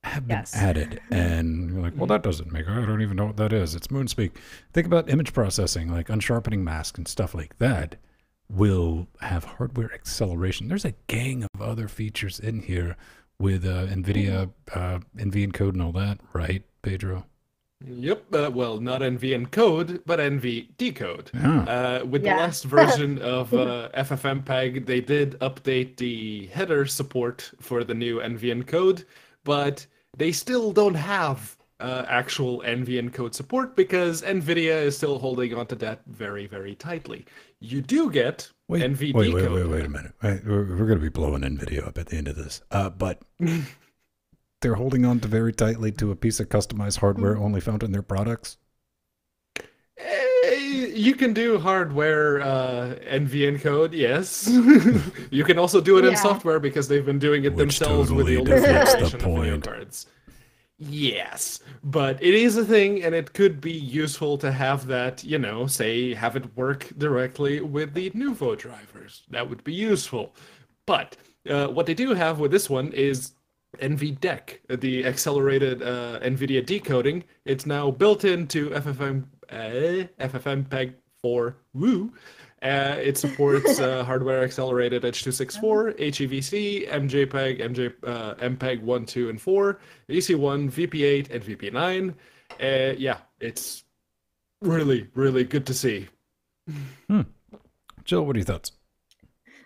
have been added. And you're like, well, that doesn't make, I don't even know what that is. It's Moonspeak. Think about image processing, like unsharpening mask and stuff like that will have hardware acceleration. There's a gang of other features in here with NVIDIA, NV encode and all that, right, Pedro? Yep. Well, not NV encode, but NV decode. Yeah. With the last version of ffmpeg, they did update the header support for the new NV encode, but they still don't have actual NV encode support because NVIDIA is still holding onto that very, very tightly. You do get NV decode. Wait a minute. We're going to be blowing NVIDIA up at the end of this. But they're holding on to very tightly to a piece of customized hardware only found in their products? You can do hardware NV encode, yes. You can also do it in software because they've been doing it themselves with the older generation of video cards. Yes, but it is a thing, and it could be useful to have that, you know, say, have it work directly with the Nouveau drivers. That would be useful. But what they do have with this one is NVDEC, the accelerated NVIDIA decoding. It's now built into ffmpeg 4. Woo! It supports hardware accelerated H.264, HEVC, MJPEG, MPEG 1, 2, and 4, EC1, VP8, and VP9. Yeah, it's really, really good to see. Jill, what are your thoughts?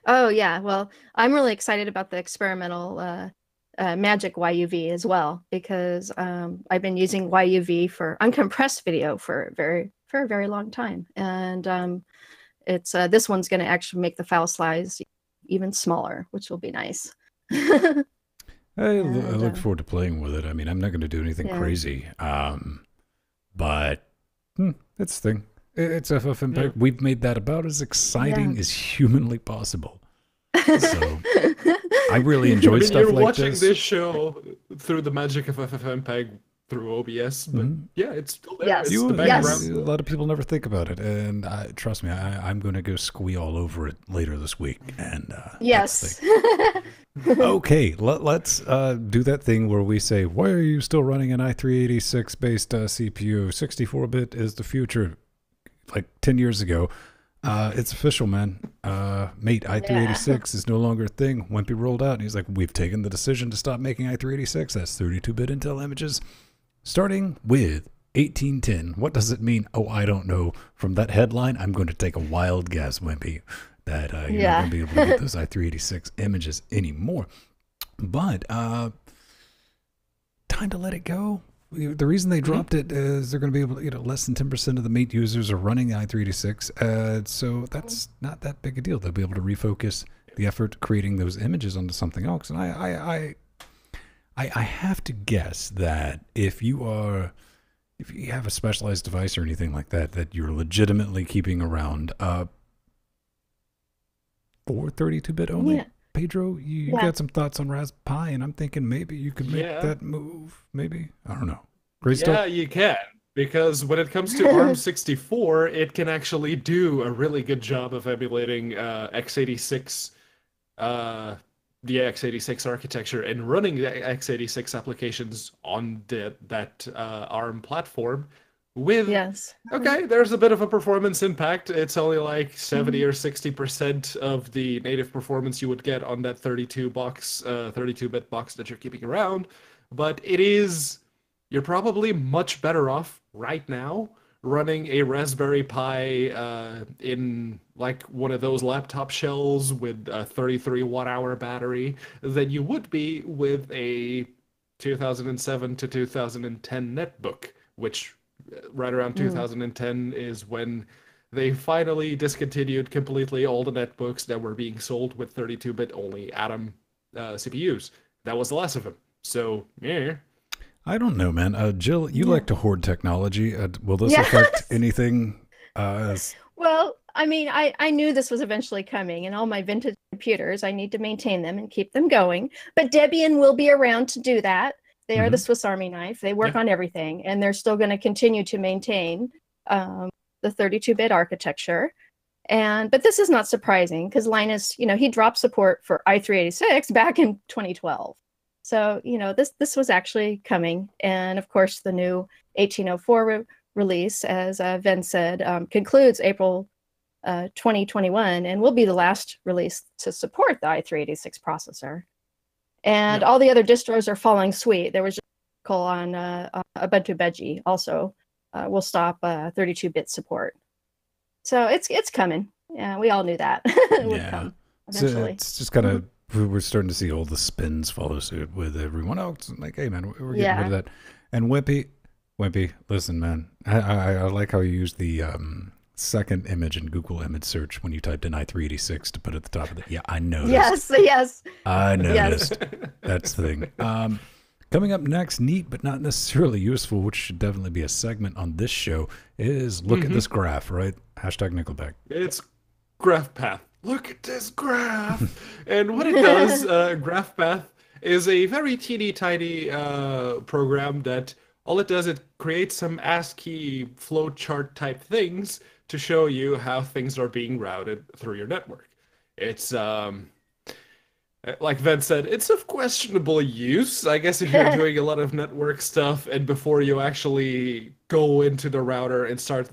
Oh, yeah. Well, I'm really excited about the experimental Magic YUV as well, because I've been using YUV for uncompressed video for a very long time, and it's this one's going to actually make the file size even smaller, which will be nice. I look forward to playing with it. I mean, I'm not going to do anything crazy, but it's the thing. It's ffmpeg. Yeah. We've made that about as exciting as humanly possible. So I really enjoyed stuff like this. You're watching this show through the magic of ffmpeg through OBS, but it's still there. Yes. It's the background. A lot of people never think about it, and trust me, I'm going to go squee all over it later this week. And yes. Okay, let's do that thing where we say, why are you still running an i386 based CPU? 64-bit is the future. Like 10 years ago. It's official, man. Mate, i386 is no longer a thing. Wimpy rolled out, and he's like, we've taken the decision to stop making i386. That's 32-bit Intel images. Starting with 1810. What does it mean? Oh, I don't know. From that headline, I'm going to take a wild guess, Wimpy, that you're not going to be able to get those i386 images anymore. But time to let it go. The reason they dropped it is they're going to be able to, less than 10% of the Mate users are running i386. So that's not that big a deal. They'll be able to refocus the effort creating those images onto something else. And I have to guess that if you have a specialized device or anything like that, that you're legitimately keeping around for 32-bit only. Yeah. Pedro, you got some thoughts on Raspberry Pi, and I'm thinking maybe you could make that move. Maybe, I don't know. Great stuff. Yeah, you can, because when it comes to ARM64, it can actually do a really good job of emulating x86, the x86 architecture, and running the x86 applications on that ARM platform. With okay, there's a bit of a performance impact. It's only like 70 or 60% of the native performance you would get on that 32-bit box that you're keeping around. But you're probably much better off right now running a Raspberry Pi in like one of those laptop shells with a 33 watt-hour battery than you would be with a 2007 to 2010 netbook, which right around 2010 is when they finally discontinued completely all the netbooks that were being sold with 32-bit only Atom CPUs. That was the last of them. So, yeah. I don't know, man. Jill, you like to hoard technology. Will this affect anything? Well, I mean, I knew this was eventually coming, and all my vintage computers, I need to maintain them and keep them going. But Debian will be around to do that. They are the Swiss Army knife. They work on everything, and they're still going to continue to maintain the 32-bit architecture. But this is not surprising because Linus, he dropped support for i386 back in 2012. So, this was actually coming. And of course, the new 1804 release, as Venn said, concludes April 2021 and will be the last release to support the i386 processor. And all the other distros are following suit. There was just a call on Ubuntu Beji also will stop 32-bit support. So it's coming. Yeah, we all knew that it would come eventually. So it's just kind of, we're starting to see all the spins follow suit with everyone else. Like, hey, man, we're getting rid of that. And Wimpy, listen, man, I like how you use the second image in Google image search when you typed in i386 to put at the top of it. Yeah, I noticed. Yes. I noticed. That's the thing. Coming up next, neat but not necessarily useful, which should definitely be a segment on this show, is look at this graph, right? Hashtag Nickelback. It's graph path. Look at this graph. And what it does, graph path is a very teeny tiny program that all it does, it creates some ASCII flowchart type things to show you how things are being routed through your network. It's, like Venn said, it's of questionable use. I guess if you're doing a lot of network stuff and before you actually go into the router and start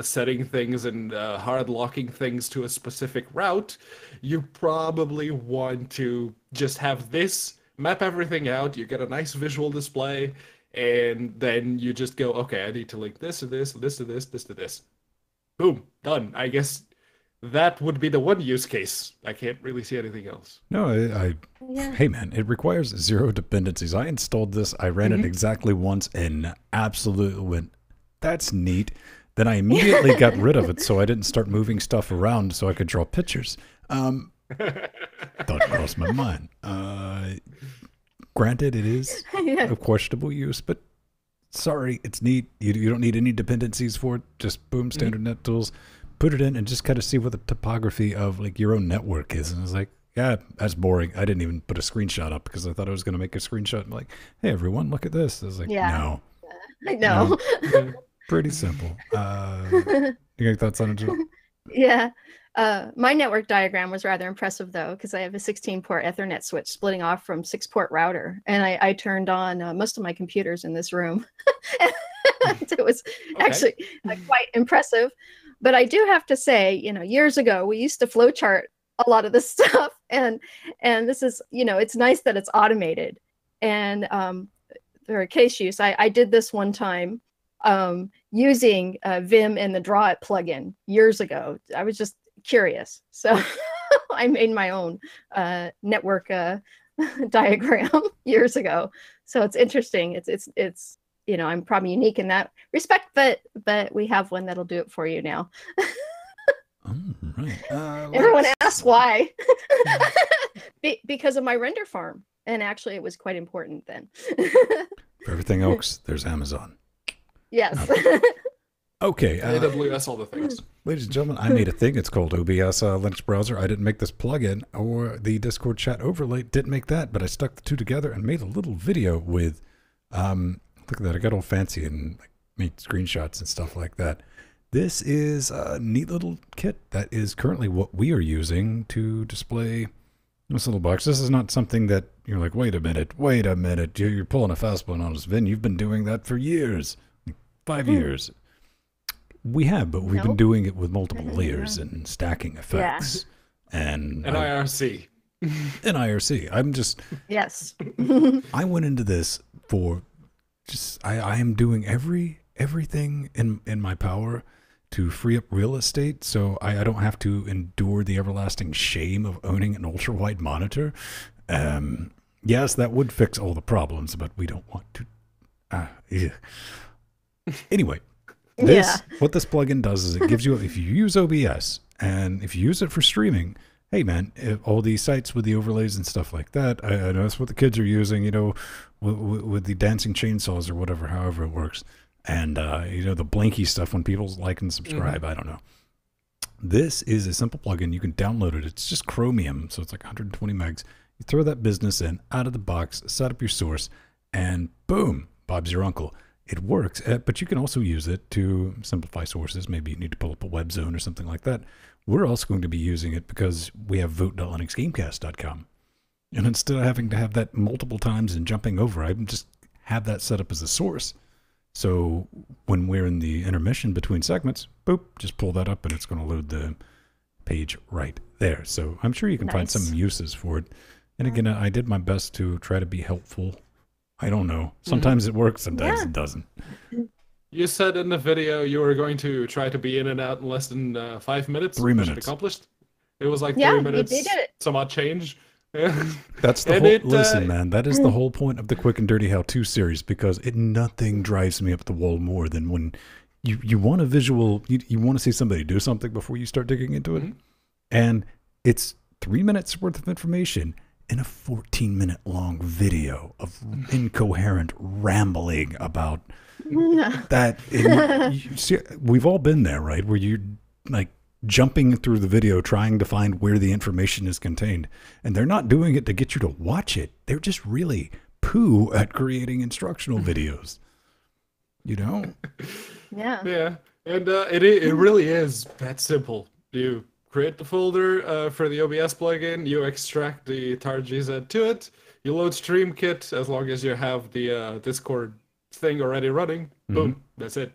setting things and hard locking things to a specific route, you probably want to just have this, map everything out, you get a nice visual display, and then you just go, okay, I need to link this to this, this to this, this to this. Boom, done. I guess that would be the one use case. I can't really see anything else. No, hey man, it requires zero dependencies. I installed this, I ran it exactly once, and absolutely went, that's neat. Then I immediately got rid of it so I didn't start moving stuff around so I could draw pictures. Thought crossed my mind. Granted, it is of questionable use, but sorry, it's neat. You don't need any dependencies for it. Just boom, standard net tools. Put it in and just kind of see what the topography of like your own network is. And I was like, yeah, that's boring. I didn't even put a screenshot up because I thought I was going to make a screenshot and like, hey, everyone, look at this. I was like, no. I know. No. Pretty simple. You got any thoughts on it, Jill? Yeah. My network diagram was rather impressive, though, because I have a 16-port Ethernet switch splitting off from 6-port router. And I turned on most of my computers in this room. It was actually quite impressive. But I do have to say, years ago, we used to flowchart a lot of this stuff. And this is, it's nice that it's automated. And for a case use, I did this one time using Vim and the Draw It plugin years ago. I was just curious. So I made my own network diagram years ago. So it's interesting. It's I'm probably unique in that respect, but we have one that'll do it for you now. Right. Everyone asks why. Because of my render farm. And actually, it was quite important then. For everything else, there's Amazon. Yes. Okay. AWS, all the things. Ladies and gentlemen, I made a thing. It's called OBS Linux Browser. I didn't make this plugin or the Discord chat overlay. Didn't make that, but I stuck the two together and made a little video with, look at that. I got all fancy and made screenshots and stuff like that. This is a neat little kit that is currently what we are using to display this little box. This is not something that you're like, wait a minute. You're pulling a fast one on us, Vin. You've been doing that for years, 5 years. We have, but we've been doing it with multiple layers and stacking effects and IRC. And IRC. I'm just yes. I went into this for just I am doing everything in my power to free up real estate so I don't have to endure the everlasting shame of owning an ultra-wide monitor. Yes, that would fix all the problems, but we don't want to. Anyway, what this plugin does is it gives you, if you use OBS and if you use it for streaming, hey man, all these sites with the overlays and stuff like that, I know that's what the kids are using, with the dancing chainsaws or whatever, however it works. And, the blinky stuff when people like and subscribe, I don't know. This is a simple plugin. You can download it. It's just Chromium, so it's like 120 megs. You throw that business in, out of the box, set up your source, and boom, Bob's your uncle. It works, but you can also use it to simplify sources. Maybe you need to pull up a web zone or something like that. We're also going to be using it because we have vote.linuxgamecast.com. And instead of having to have that multiple times and jumping over, I just have that set up as a source. So when we're in the intermission between segments, boop, just pull that up and it's going to load the page right there. So I'm sure you can find some uses for it. And again, I did my best to try to be helpful. I don't know. Sometimes it works, sometimes it doesn't. You said in the video you were going to try to be in and out in less than 5 minutes. 3 minutes. Accomplished. It was like 3 minutes. You did it. Some odd change. That's the whole. Listen, man, that is the whole point of the Quick and Dirty How-To series because nothing drives me up the wall more than when you want a visual. You want to see somebody do something before you start digging into it, and it's 3 minutes worth of information in a 14-minute long video of incoherent rambling about that. See, we've all been there, right? Where you're like jumping through the video trying to find where the information is contained, and they're not doing it to get you to watch it. They're just really poo at creating instructional videos, Yeah. And it really is that simple. You create the folder for the OBS plugin, you extract the tar.gz to it, you load StreamKit as long as you have the Discord thing already running. Boom, that's it.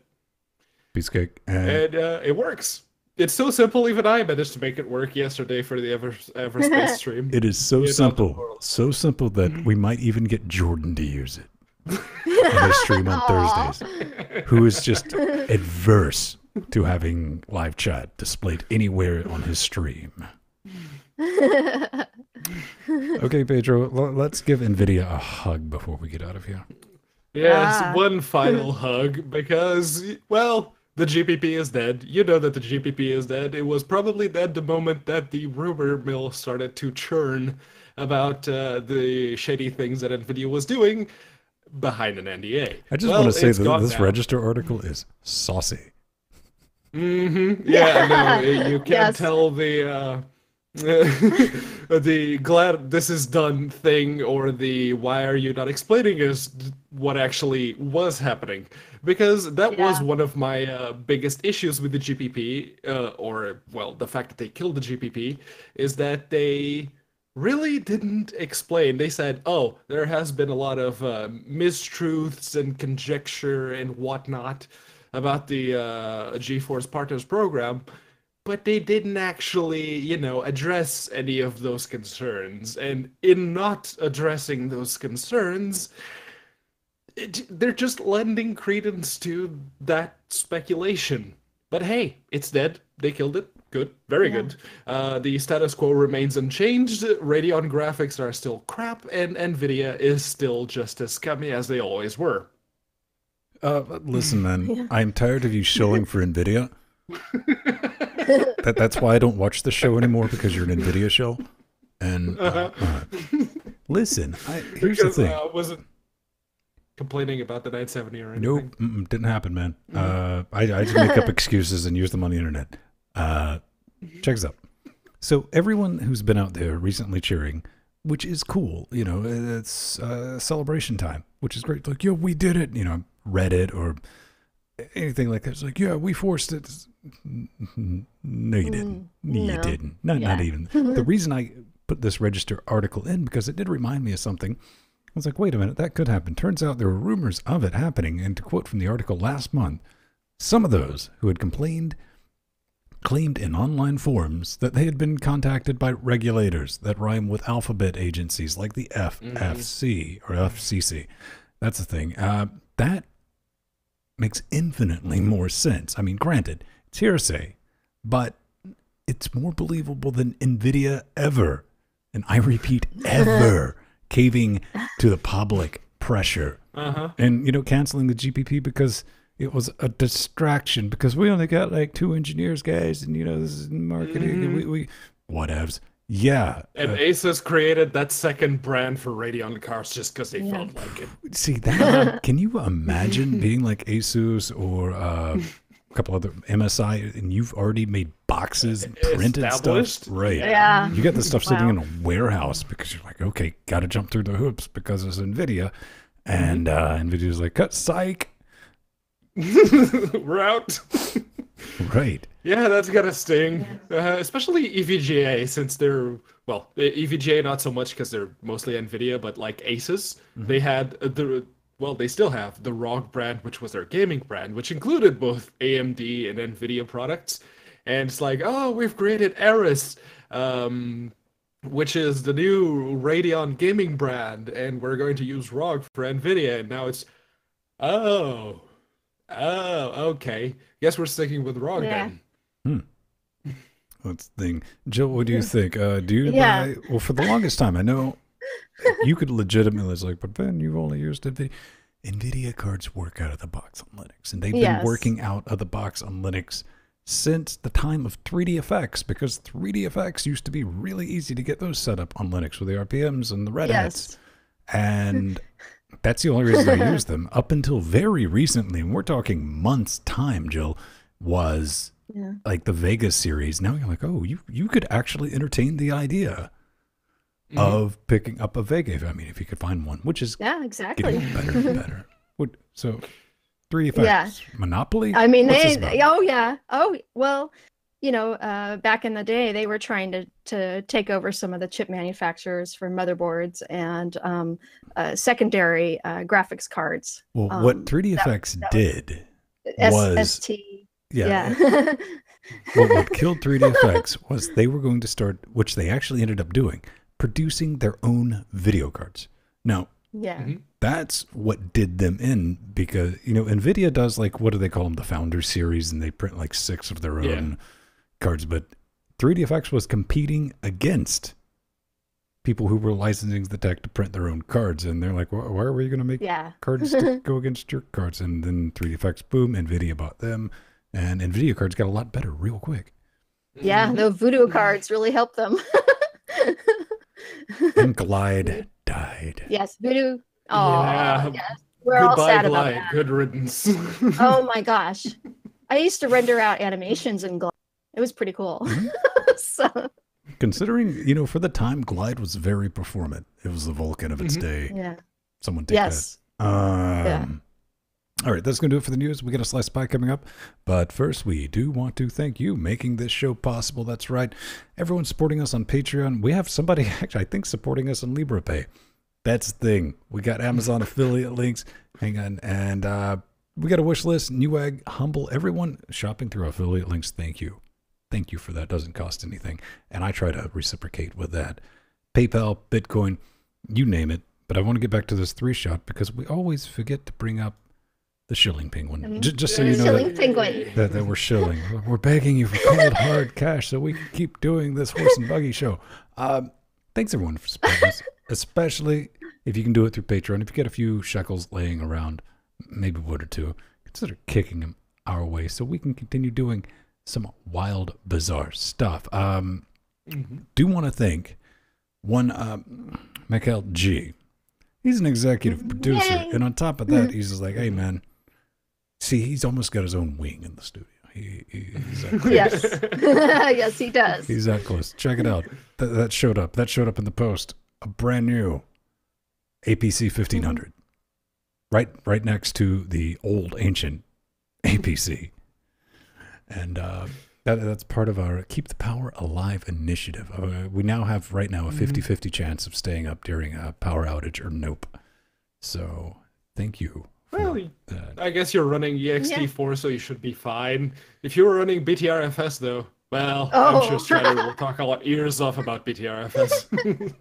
Piece of cake. And it works. It's so simple, even I managed to make it work yesterday for the Everspace stream. It is so simple that we might even get Jordan to use it on his stream on Thursdays, who is just adverse to having live chat displayed anywhere on his stream. Okay, Pedro, let's give NVIDIA a hug before we get out of here. Yes, one final hug because, well, the GPP is dead. You know that the GPP is dead. It was probably dead the moment that the rumor mill started to churn about the shady things that NVIDIA was doing behind an NDA. I just want to say it's that gone this now. Register article is saucy. Yeah, no, you can't Yes. tell the the glad this is done thing or the why are you not explaining is what actually was happening, because that was Yeah. one of my biggest issues with the GPP, or well, the fact that they killed the GPP is that they really didn't explain. They said, oh, there has been a lot of mistruths and conjecture and whatnot about the GeForce Partners program, but they didn't actually, address any of those concerns. And in not addressing those concerns, they're just lending credence to that speculation. But hey, it's dead. They killed it. Good. Very Yeah. good. The status quo remains unchanged. Radeon graphics are still crap, and NVIDIA is still just as scummy as they always were. Listen, man, Yeah. I'm tired of you shilling for NVIDIA. That's why I don't watch the show anymore, because you're an NVIDIA show. And listen, here's the Because thing. I wasn't complaining about the 970 or anything. Nope, didn't happen, man. I just make up excuses and use them on the internet. Check this out. So everyone who's been out there recently cheering, which is cool, it's celebration time, which is great. Like, yo, we did it. Reddit or anything like that. It's like, yeah, we forced it. No, you didn't. No, you no. didn't. Not Yeah. even. The reason I put this Register article in, because it did remind me of something. I was like, wait a minute, that could happen. Turns out there were rumors of it happening. And to quote from the article last month, some of those who had claimed in online forums that they had been contacted by regulators that rhyme with alphabet agencies like the FFC or FCC. That's the thing. That makes infinitely more sense. I mean, granted, it's hearsay, but it's more believable than NVIDIA ever, and I repeat, ever, caving to the public pressure. And, canceling the GPP because it was a distraction, because we only got like 2 engineers, guys, and, this is marketing, and we whatevs. Yeah. And Asus created that second brand for Radeon cars just because they felt like it. See that? Can you imagine being like Asus or a couple other MSI, and you've already made boxes and printed Established? stuff? Right. Yeah. You got the stuff sitting Wow. in a warehouse because you're like, okay, got to jump through the hoops because it's NVIDIA. And NVIDIA's like, cut, psych. We're out. Right. Yeah, that's gotta sting. Especially EVGA, since they're, well, EVGA not so much because they're mostly NVIDIA, but like Asus, they had they still have the ROG brand, which was their gaming brand, which included both AMD and NVIDIA products. And it's like, oh, we've created Aris, which is the new Radeon gaming brand, and we're going to use ROG for NVIDIA. And now it's, oh, okay. Guess we're sticking with ROG Yeah. then. That's the thing. Jill, what do you think? Do you Yeah. buy, well, for the longest time, I know you could legitimately, it's like, but Ben, you've only used NVIDIA. NVIDIA cards work out of the box on Linux, and they've been Yes. working out of the box on Linux since the time of 3DFX, because 3DFX used to be really easy to get those set up on Linux with the RPMs and the Red Hats. Yes. And that's the only reason I used them up until very recently. And we're talking months' time, Jill, was Yeah. like the Vegas series. Now you're like, oh, you could actually entertain the idea of picking up a Vega. I mean, if you could find one, which is Yeah, exactly. getting better and better. So 3DFX, Yeah. Monopoly? I mean, What's this about? oh yeah, oh well, back in the day, they were trying to take over some of the chip manufacturers for motherboards and secondary graphics cards. Well, what 3DFX that did was, ST. yeah, Yeah. what killed 3DFX was they were going to start, which they actually ended up doing, producing their own video cards. Now, Yeah. that's what did them in, because, NVIDIA does, like, what do they call them? The Founder Series, and they print like 6 of their own cards. But 3DFX was competing against people who were licensing the tech to print their own cards. And they're like, why are you going to make Yeah. cards to go against your cards? And then 3DFX, boom, NVIDIA bought them. and NVIDIA cards got a lot better real quick. Yeah, the voodoo cards really helped them. And Glide died. Yes, voodoo. Oh, Yeah. yes. We're all Goodbye, sad about Glide. that. Good riddance. Oh my gosh. I used to render out animations in Glide. It was pretty cool. So, Considering, for the time, Glide was very performant. It was the Vulcan of its day. yeah. Someone take Yes. that. All right, that's going to do it for the news. We got a slice of pie coming up. But first, we do want to thank you making this show possible. That's right. Everyone supporting us on Patreon. We have somebody, actually, I think, supporting us on LibrePay. That's the thing. We got Amazon affiliate links. Hang on. And we got a wish list. Newegg, Humble, everyone shopping through affiliate links. Thank you. Thank you for that. Doesn't cost anything. And I try to reciprocate with that. PayPal, Bitcoin, you name it. But I want to get back to this 3-shot because we always forget to bring up the shilling penguin. Just so you know Shilling penguin. that we're shilling. We're begging you for cold, hard cash so we can keep doing this horse and buggy show. Thanks, everyone, for supporting us, especially if you can do it through Patreon. If you get a few shekels laying around, maybe wood or two, consider kicking them our way so we can continue doing some wild, bizarre stuff. Do want to thank one Michael G. He's an executive producer, Yay. and on top of that, he's just like, hey, man, see, he's almost got his own wing in the studio. He's that close. Yes. Yes, he does. He's that close. Check it out. That showed up. That showed up in the post. A brand new APC 1500. Right next to the old ancient APC. And that's part of our Keep the Power Alive initiative. We now have right now a 50-50 chance of staying up during a power outage or nope. So thank you. Well, That. I guess you're running ext4, so you should be fine. If you were running BTRFS, though, well, I'm sure Strider will talk a lot ears off about BTRFS.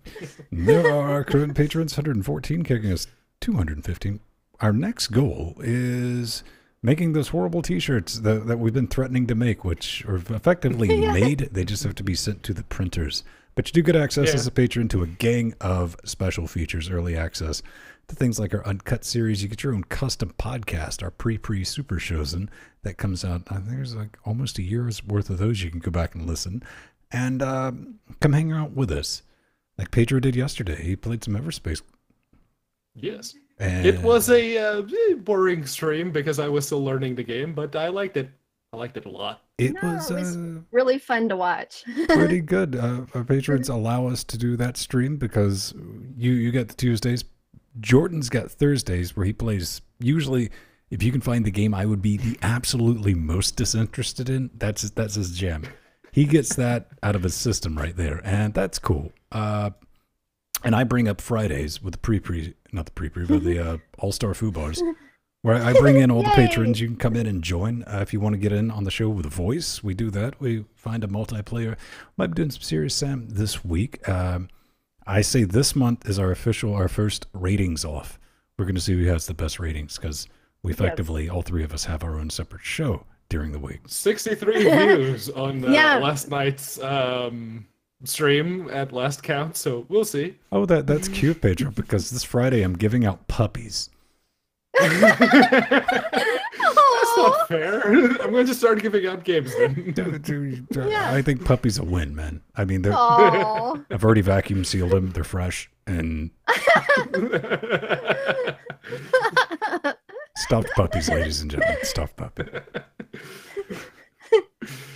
There are our current patrons, 114, kicking us 215. Our next goal is making those horrible t-shirts that we've been threatening to make, which are effectively made. They just have to be sent to the printers. But you do get access as a patron to a gang of special features, early access to things like our UNCUT series. You get your own custom podcast, our pre-super shows, and that comes out. I think there's like almost a year's worth of those. You can go back and listen and come hang out with us like Pedro did yesterday. He played some Everspace. Yes. And It was a boring stream because I was still learning the game, but I liked it. I liked it a lot. It No, was it was really fun to watch. pretty good. Our patrons allow us to do that stream because you get the Tuesdays. Jordan's got Thursdays where he plays. Usually, if you can find the game I would be the absolutely most disinterested in, that's his jam. He gets that out of his system right there, and that's cool. And I bring up Fridays with the not the but the All-Star Foo Bars, where I bring in all the patrons. You can come in and join if you want to get in on the show with a voice. We do that. We find a multiplayer. Might be doing some Serious Sam this week. I say this month is our first ratings off. We're going to see who has the best ratings because we effectively, all three of us have our own separate show during the week. 63 views on last night's stream at last count, so we'll see. Oh, that's cute, Pedro, because this Friday I'm giving out puppies. That's not fair. I'm going to start giving out games then. I think puppies a win, man. I mean, Aw. I've already vacuum sealed them. They're fresh and stuffed puppies, ladies and gentlemen. Stuffed puppy.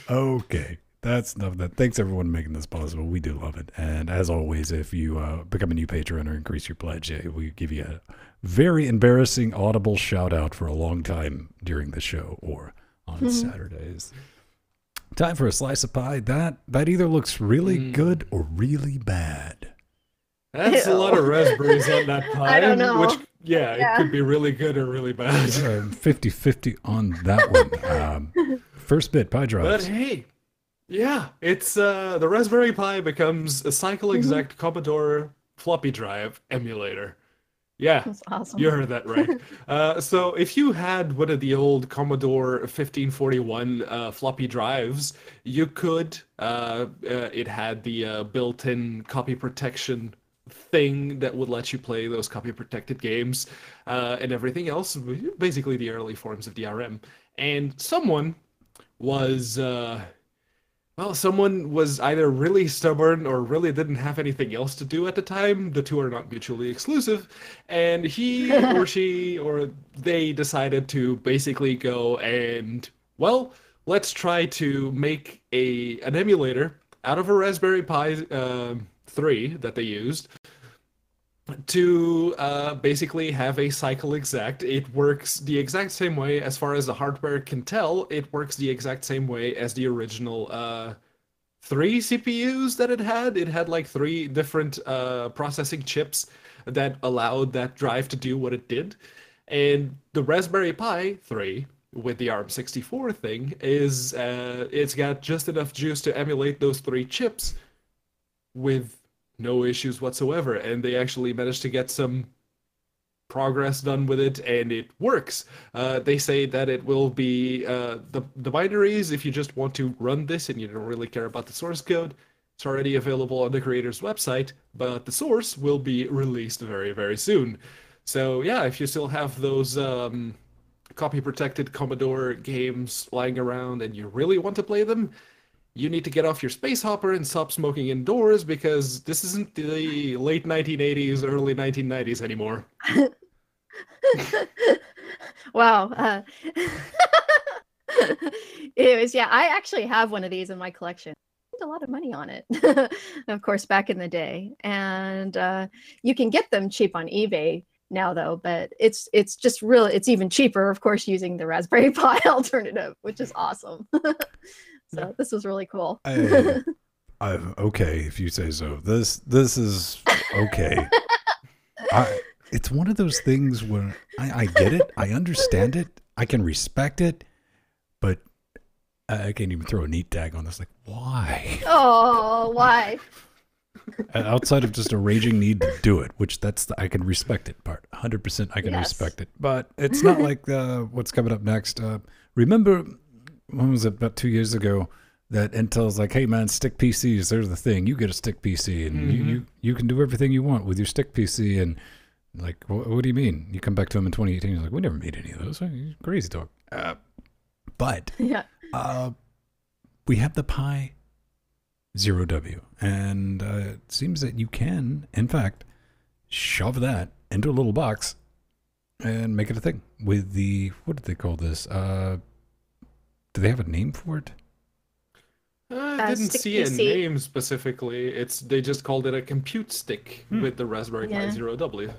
Okay. That's enough of that. Thanks everyone for making this possible. We do love it. And as always, if you become a new patron or increase your pledge, we give you a very embarrassing audible shout out for a long time during the show or on Saturdays. Time for a slice of pie. That either looks really good or really bad. That's a lot of raspberries on that pie. I don't know. Which, it could be really good or really bad. 50-50 on that one. First bit, pie drops. But hey, yeah, it's the Raspberry Pi becomes a cycle exact Commodore floppy drive emulator. Yeah, That's awesome. you heard that right. So if you had one of the old Commodore 1541 floppy drives, you could. It had the built-in copy protection thing that would let you play those copy protected games and everything else, basically the early forms of DRM. And someone was well, someone was either really stubborn or really didn't have anything else to do at the time. The two are not mutually exclusive. And he or she or they decided to basically go and, well, let's try to make an emulator out of a Raspberry Pi 3 that they used to basically have a cycle exact. It works the exact same way as far as the hardware can tell. It works the exact same way as the original three CPUs that it had. It had like three different processing chips that allowed that drive to do what it did. And the Raspberry Pi 3 with the ARM64 thing is it's got just enough juice to emulate those three chips with no issues whatsoever, and they actually managed to get some progress done with it, and it works. They say that it will be the binaries, if you just want to run this and you don't really care about the source code, it's already available on the creator's website, but the source will be released very, very soon. So yeah, if you still have those copy-protected Commodore games lying around and you really want to play them, you need to get off your space hopper and stop smoking indoors, because this isn't the late 1980s, early 1990s anymore. Wow. Anyways, yeah, I actually have one of these in my collection. I spent a lot of money on it, of course, back in the day. And you can get them cheap on eBay now, though, but it's just really, it's even cheaper, of course, using the Raspberry Pi alternative, which is awesome. So this was really cool. I'm okay, if you say so. This is okay. It's one of those things where I get it, I understand it, I can respect it, but I can't even throw a neat tag on this. Like, why? Oh, why? Outside of just a raging need to do it, which I can respect it part. 100% I can respect it. But it's not like what's coming up next. Remember, when was it, about 2 years ago, that Intel's like, hey man, stick PCs, they're the thing. You get a stick PC and you can do everything you want with your stick PC. And like, what do you mean? You come back to them in 2018, you're like, we never made any of those. You crazy talk. But we have the Pi 0W, and it seems that you can, in fact, shove that into a little box and make it a thing with the, what did they call this? Do they have a name for it? I didn't see a name specifically. They just called it a compute stick with the Raspberry Pi 0W.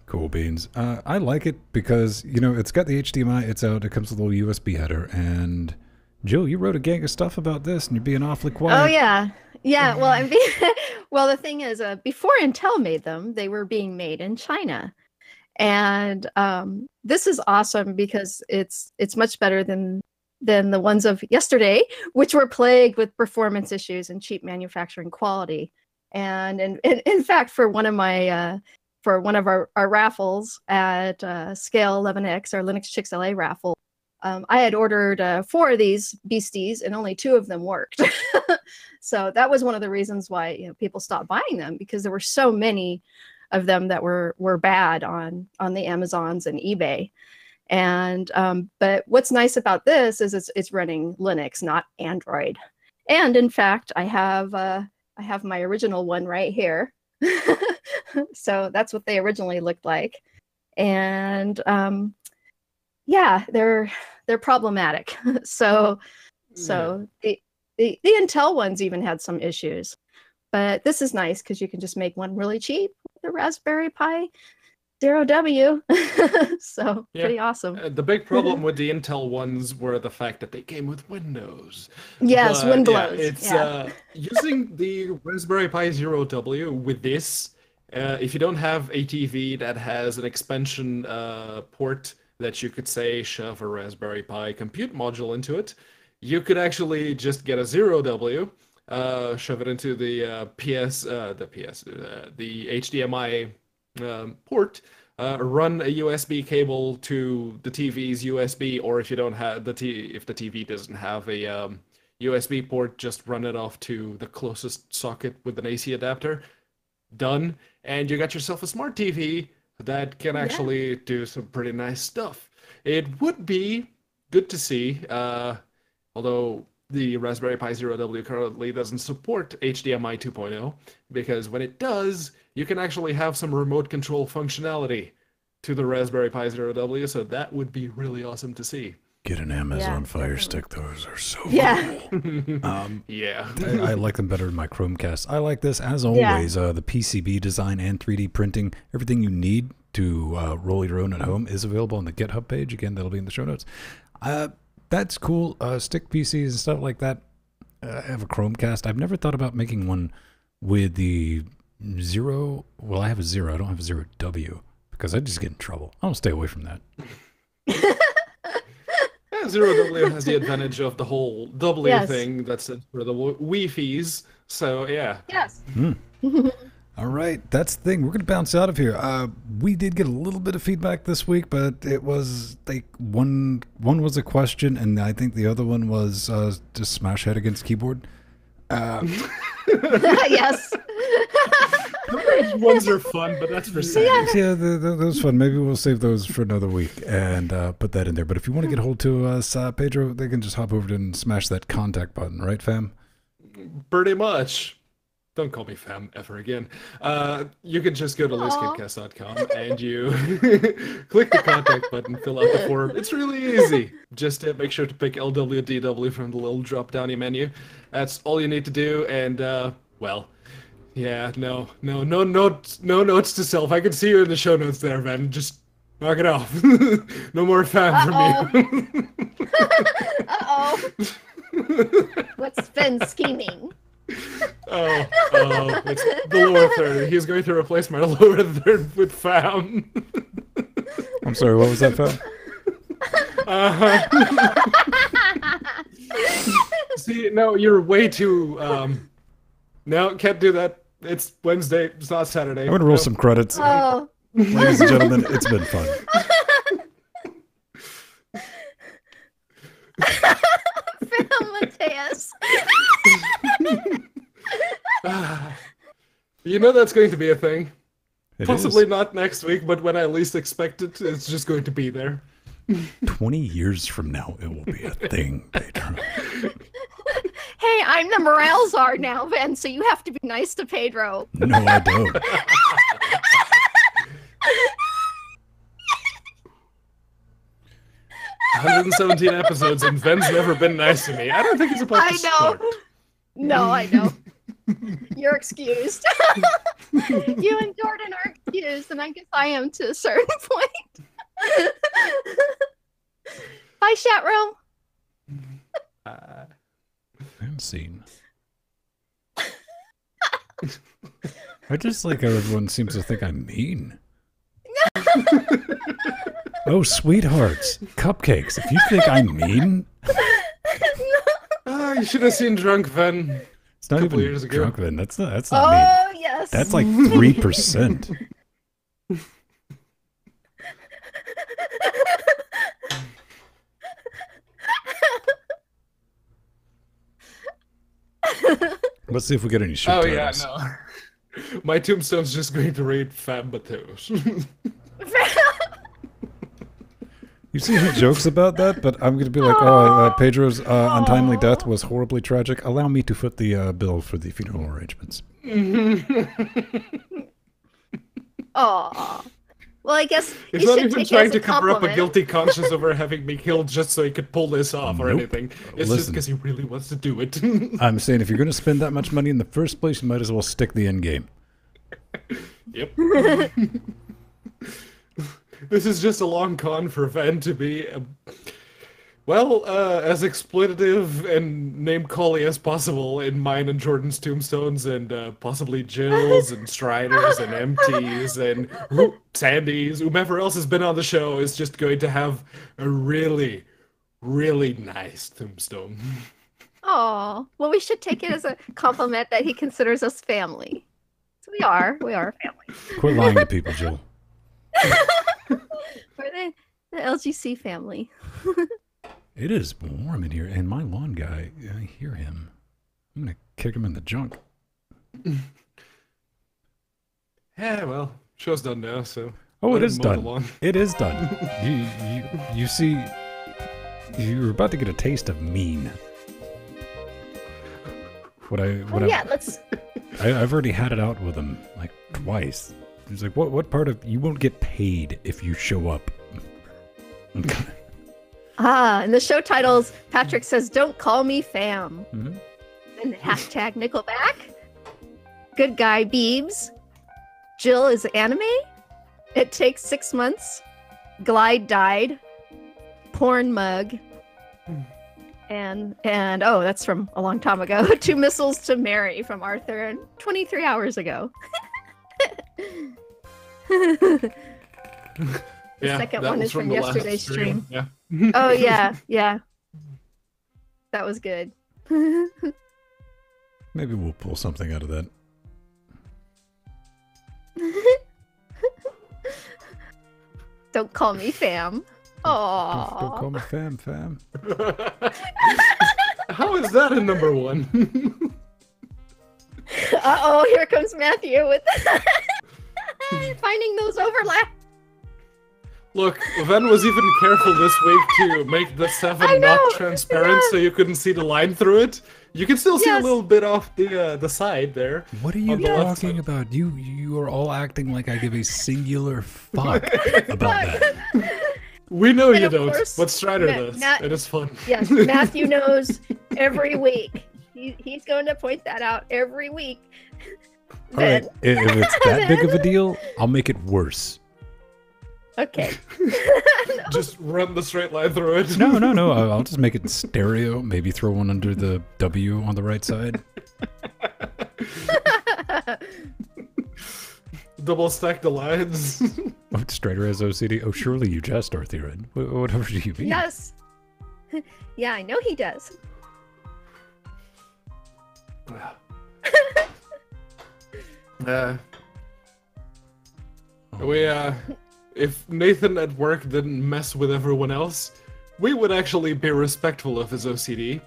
Cool beans. I like it because, you know, it's got the HDMI, it's out, it comes with a little USB header, and Jill, you wrote a gang of stuff about this, and you're being awfully quiet. Oh, yeah. Yeah, well, well, the thing is, before Intel made them, they were being made in China. And this is awesome because it's much better than the ones of yesterday, which were plagued with performance issues and cheap manufacturing quality. And in fact, for one of our raffles at Scale 11X, our Linux Chicks LA raffle, I had ordered 4 of these beasties, and only 2 of them worked. So that was one of the reasons why people stopped buying them, because there were so many of them that were bad on the Amazons and eBay. And but what's nice about this is it's running Linux, not Android. And in fact, I have my original one right here. So that's what they originally looked like. And yeah, they're problematic. So the Intel ones even had some issues. But this is nice because you can just make one really cheap with the Raspberry Pi 0W. So pretty awesome. The big problem with the Intel ones were the fact that they came with Windows. Yes, but, wind blows. It's using the Raspberry Pi 0W with this. If you don't have a TV that has an expansion port that you could say shove a Raspberry Pi compute module into it, you could actually just get a 0W. Shove it into the HDMI port, run a USB cable to the TV's USB, or if you don't have if the TV doesn't have a USB port, just run it off to the closest socket with an AC adapter. Done, and you got yourself a smart TV that can actually do some pretty nice stuff. It would be good to see although the Raspberry Pi Zero W currently doesn't support HDMI 2.0, because when it does, you can actually have some remote control functionality to the Raspberry Pi Zero W, so that would be really awesome to see. Get an Amazon Yeah, Fire definitely. Stick. Those are so Yeah. cool. Yeah. I like them better than my Chromecast. I like this, as always, the PCB design and 3D printing. Everything you need to roll your own at home is available on the GitHub page. Again, that'll be in the show notes. That's cool. Stick PCs and stuff like that. I have a Chromecast. I've never thought about making one with the Zero. Well, I have a Zero. I don't have a Zero W because I just get in trouble. I'll stay away from that. Yeah, Zero W has the advantage of the whole W Yes. thing that's for the Wi-Fi's. So yeah. Yes. All right, that's the thing. We're going to bounce out of here. We did get a little bit of feedback this week, but it was like one was a question, and I think the other one was just smash head against keyboard. Yes. Ones are fun, but that's for Saturday. Yeah, those fun. Maybe we'll save those for another week and put that in there. But if you want to get a hold to us, Pedro, they can just hop over and smash that contact button, right, fam? Pretty much. Don't call me fam ever again. You can just go to lizkidcast.com and you click the contact button, fill out the form. It's really easy. Just make sure to pick LWDW from the little drop-downy menu. That's all you need to do. And well, yeah, no notes to self. I can see you in the show notes there, Venn. Just knock it off. No more fam from you. Uh-oh. What's Venn scheming? Oh, it's the lower third. He's going to replace my lower third with fam. I'm sorry, what was that, fam? See, no, you're way too. No, can't do that. It's Wednesday. It's not Saturday. I'm going to roll some credits. Oh. Ladies and gentlemen, it's been fun. Mateus. You know that's going to be a thing. It Possibly is. not next week, but when I least expect it, it's just going to be there. 20 years from now, it will be a thing, Pedro. Hey, I'm the morale czar now, Venn, so you have to be nice to Pedro. No, I don't. "117 episodes and Venn's never been nice to me. I don't think he's about to I know. start. No, I know. You're excused. You and Jordan are excused, and I guess I am to a certain point. Bye, chat room. And scene. I just like how everyone seems to think I'm mean. Oh, sweethearts, cupcakes. If you think I'm mean, You should have seen Drunk Venn. it's not Couple even years ago. drunk then. That's not mean. Oh, yes. That's like 3%. Let's see if we get any shit Oh yeah, titles. no. My tombstone's just going to read Fab Mateos. You see any jokes about that? But I'm going to be like, Pedro's untimely death was horribly tragic. Allow me to foot the bill for the funeral arrangements. Aw. Well, I guess He's you not should even take it trying as to a cover up a compliment. guilty conscience over having me killed just so he could pull this off or Nope. anything. It's just Listen. because he really wants to do it. I'm saying if you're going to spend that much money in the first place, you might as well stick the end game. Yep. This is just a long con for Venn to be, as exploitative and name-cally as possible in mine and Jordan's tombstones, and possibly Jill's and Strider's and MT's and Sandy's. Whomever else has been on the show is just going to have a really, really nice tombstone. Oh, well, we should take it as a compliment that he considers us family. So we are family. Quit lying to people, Jill. We're the LGC family. It is warm in here, and my lawn guy, I hear him. I'm going to kick him in the junk. Yeah, well, show's done now, so... Oh, let it him is mow the done. lawn. It is done. You see, You're about to get a taste of mean. Let's. I've already had it out with him like twice. He's like, "What part of you won't get paid if you show up?" In the show titles, Patrick says, "Don't call me fam." Mhm. And hashtag Nickelback. Good guy Beebs. Jill is anime. It takes 6 months. Glide died. Porn mug. And oh, that's from a long time ago. 2 missiles to Mary from Arthur, and 23 hours ago. The second one is from yesterday's stream. Yeah. Oh yeah. That was good. Maybe we'll pull something out of that. Don't call me fam. Aww. Don't call me fam. How is that a number 1? Uh-oh, here comes Matthew with finding those overlaps. Look, Venn was even careful this week to make the 7 not transparent so you couldn't see the line through it. You can still see a little bit off the side there. What are you talking about? You are all acting like I give a singular fuck about that. We know And you of don't, course, but Strider does. It is fun. Yes, Matthew knows every week. He's going to point that out every week. All right, if it's that big of a deal, I'll make it worse. Okay. Just run the straight line through it. No. I'll just make it in stereo. Maybe throw one under the W on the right side. Double stack the lines. Strider has OCD. Oh, surely you jest, Arthurian. Whatever do you mean? Yes. Yeah, I know he does. If Nathan at work didn't mess with everyone else, we would actually be respectful of his OCD.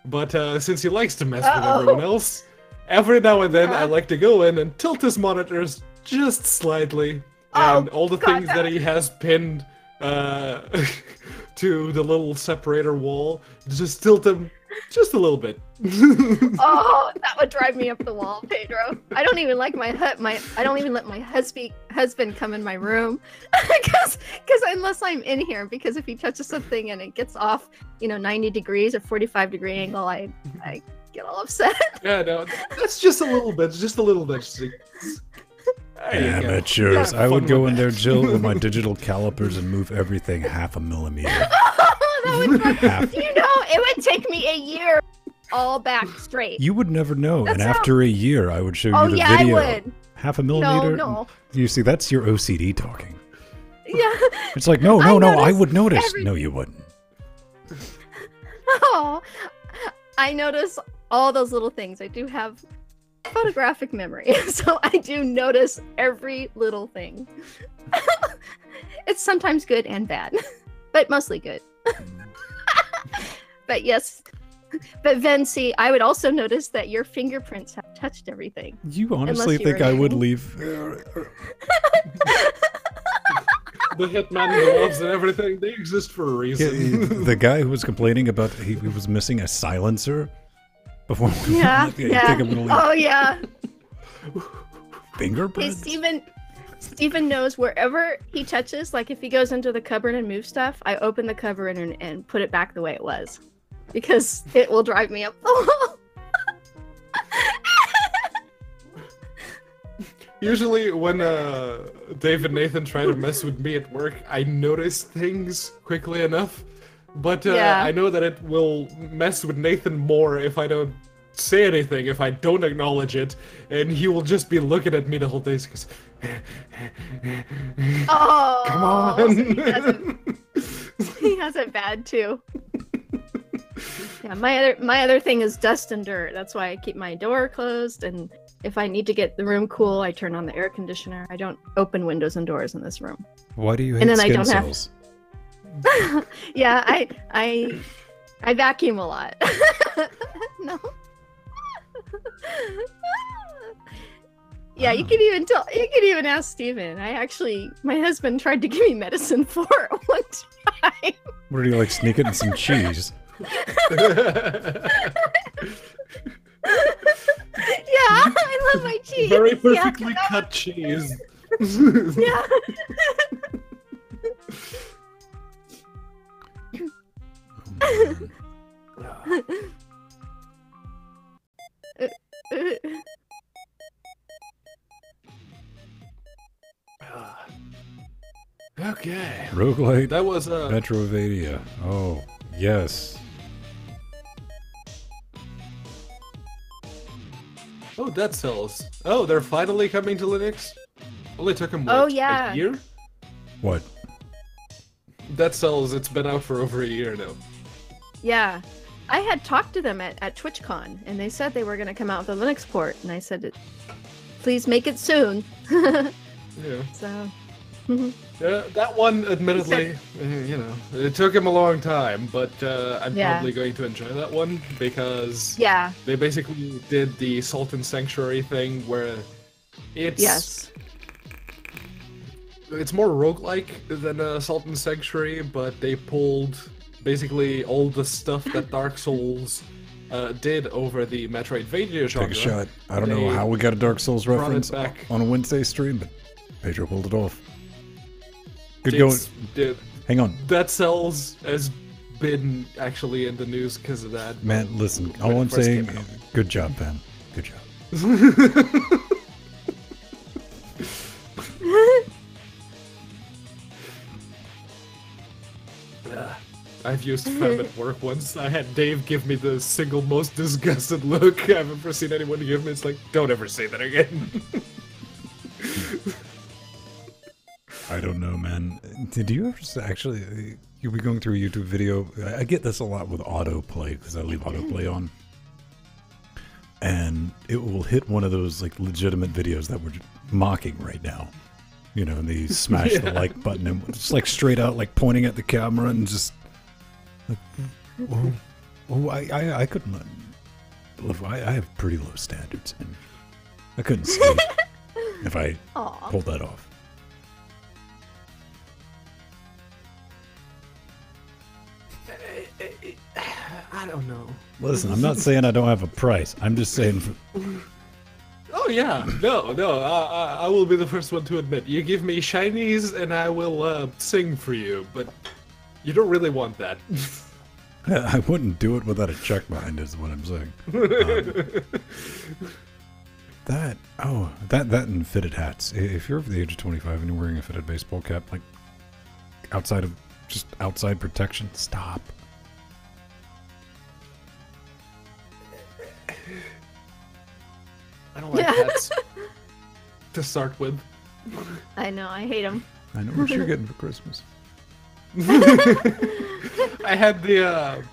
But since he likes to mess with everyone else, every now and then I like to go in and tilt his monitors just slightly, and all the things that he has pinned to the little separator wall, just tilt them just a little bit. Oh, that would drive me up the wall, Pedro. I don't even like I don't even let my husband come in my room because unless I'm in here, because if he touches something and it gets off, 90 degrees or 45-degree angle, I get all upset. Yeah, no, that's just a little bit. Amateurs. I would go in there, Jill, with my digital calipers and move everything 0.5 millimeter. It would take me a year all back straight. You would never know. And after a year, I would show you the I video. would. 0.5 millimeter? No. You see, that's your OCD talking. Yeah. It's like, no, I would notice. No, you wouldn't. Oh, I notice all those little things. I do have photographic memory, so I do notice every little thing. It's sometimes good and bad, but mostly good. But yes, but Venn, see, I would also notice that your fingerprints have touched everything. You honestly think I would leave? The Hitman gloves and everything, they exist for a reason. The guy who was complaining about he was missing a silencer before. Yeah. Think I'm gonna leave. Oh yeah. Fingerprints? Steven knows wherever he touches, like if he goes into the cupboard and moves stuff, I open the cupboard and put it back the way it was. Because it will drive me up the wall. Usually when Dave and Nathan try to mess with me at work, I notice things quickly enough. But I know that it will mess with Nathan more if I don't say anything, if I don't acknowledge it. And he will just be looking at me the whole day. Because, oh, come on! So he has it bad too. Yeah, my other thing is dust and dirt. That's why I keep my door closed, and if I need to get the room cool, I turn on the air conditioner. I don't open windows and doors in this room. Why do you hate skin cells? Yeah, I vacuum a lot. No. Yeah, you could even ask Steven. My husband tried to give me medicine for it once. time. What do you like? Sneak it in some cheese? Yeah, I love my cheese. Very Yeah, perfectly cut cheese. Yeah. Okay. Roguelite That was Metrovania. Oh, yes. Oh, Dead Cells. Oh, they're finally coming to Linux? Only took them, Oh, what, yeah. a year? What? Dead Cells, it's been out for over a year now. Yeah. I had talked to them at TwitchCon, and they said they were going to come out with a Linux port, and I said, please make it soon. Yeah. So... Yeah, that one, admittedly, you know, it took him a long time, but I'm probably going to enjoy that one because they basically did the Salt and Sanctuary thing where it's it's more roguelike than Salt and Sanctuary, but they pulled basically all the stuff that Dark Souls did over the Metroidvania genre. Take a shot. I don't know how we got a Dark Souls reference back. on a Wednesday stream, but Pedro pulled it off. Good going. Hang on. Dead Cells has been actually in the news because of that. Man, listen, all I'm saying, good job, Pam. Good job. I've used Fem at work once. I had Dave give me the single most disgusted look I've ever seen anyone give me. It's like, don't ever say that again. I don't know, man. Did you ever actually... You'll be going through a YouTube video. I get this a lot with autoplay because I leave autoplay on. And it will hit one of those like legitimate videos that we're mocking right now. You know, and they smash the like button and just like straight out like pointing at the camera and just like, I couldn't... I have pretty low standards and I couldn't sleep if I pulled that off. I don't know. Listen, I'm not saying I don't have a price. I'm just saying... Oh yeah, no, I will be the first one to admit. You give me shinies and I will sing for you, but you don't really want that. I wouldn't do it without a check behind it, is what I'm saying. That and fitted hats. If you're over the age of 25 and you're wearing a fitted baseball cap, like outside protection, stop. I don't like hats to start with. I know, I hate them. I know what you're getting for Christmas. I had the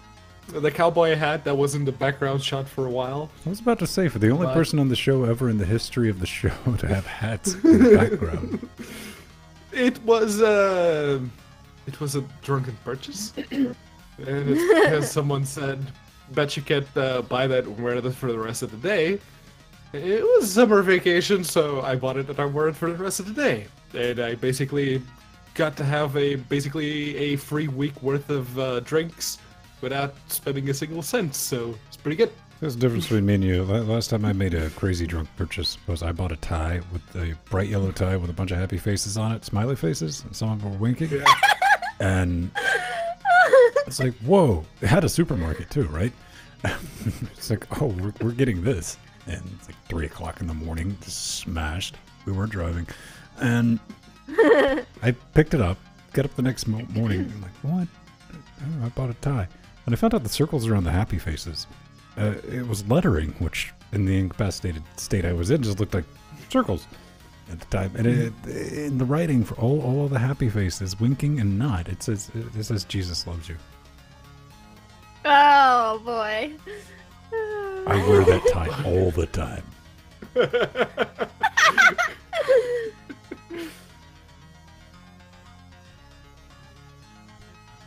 cowboy hat that was in the background shot for a while. I was about to say, for the only person on the show ever in the history of the show to have hats in the background. It was a drunken purchase. And as someone said, bet you can't buy that and wear this for the rest of the day. It was summer vacation, so I bought it and I wore it for the rest of the day. And I basically got to have basically a free week worth of drinks without spending a single cent, so it's pretty good. There's a difference between me and you. Last time I made a crazy drunk purchase was I bought a tie with a bright yellow tie with a bunch of happy faces on it, smiley faces, and some of them were winking. Yeah. And it's like, whoa, it had a supermarket too, right? It's like, oh, we're getting this. And it's like 3 o'clock in the morning, just smashed. We weren't driving. And I picked it up, got up the next morning, and like, what? Oh, I bought a tie. And I found out the circles around the happy faces, it was lettering, which in the incapacitated state I was in just looked like circles at the time. And in the writing for all of the happy faces, winking and not, it says Jesus loves you. Oh, boy. I wear that tie all the time.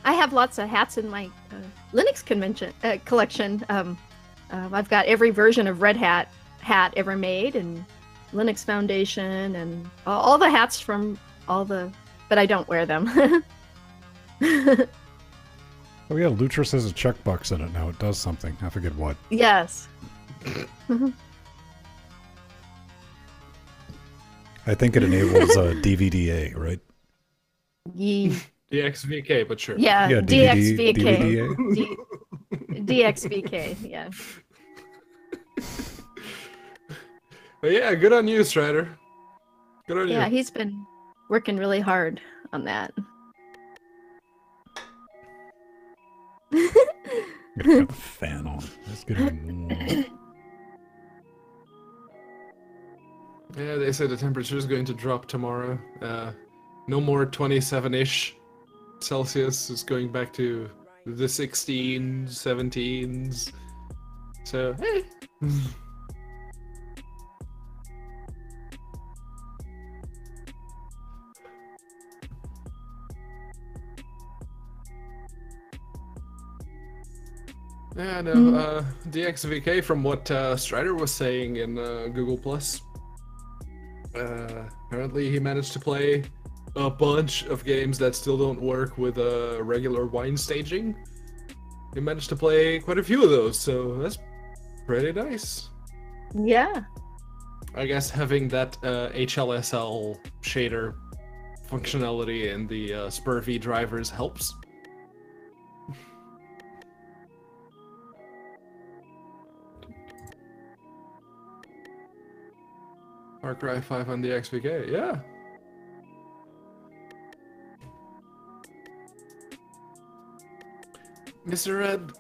I have lots of hats in my Linux collection. I've got every version of Red Hat ever made, and Linux Foundation, and all the hats from all the... But I don't wear them. Oh yeah, Lutris has a checkbox in it now. It does something. I forget what. Yes. I think it enables DVDA, right? DXVK, but sure. Yeah, Yeah, DXVK. DXVK, yeah. But yeah, good on you, Strider. Good on you. Yeah, he's been working really hard on that. Gotta cut the fan on. It's getting warm. Yeah, they said the temperature is going to drop tomorrow. No more 27-ish Celsius. It's going back to the 16s, 17s. So, hey. Yeah, no, DXVK, from what Strider was saying in Google Plus, apparently he managed to play a bunch of games that still don't work with regular wine staging. He managed to play quite a few of those, so that's pretty nice. Yeah. I guess having that HLSL shader functionality in the SPURV drivers helps. Far Cry 5 on the XVK, yeah. Mr. Red,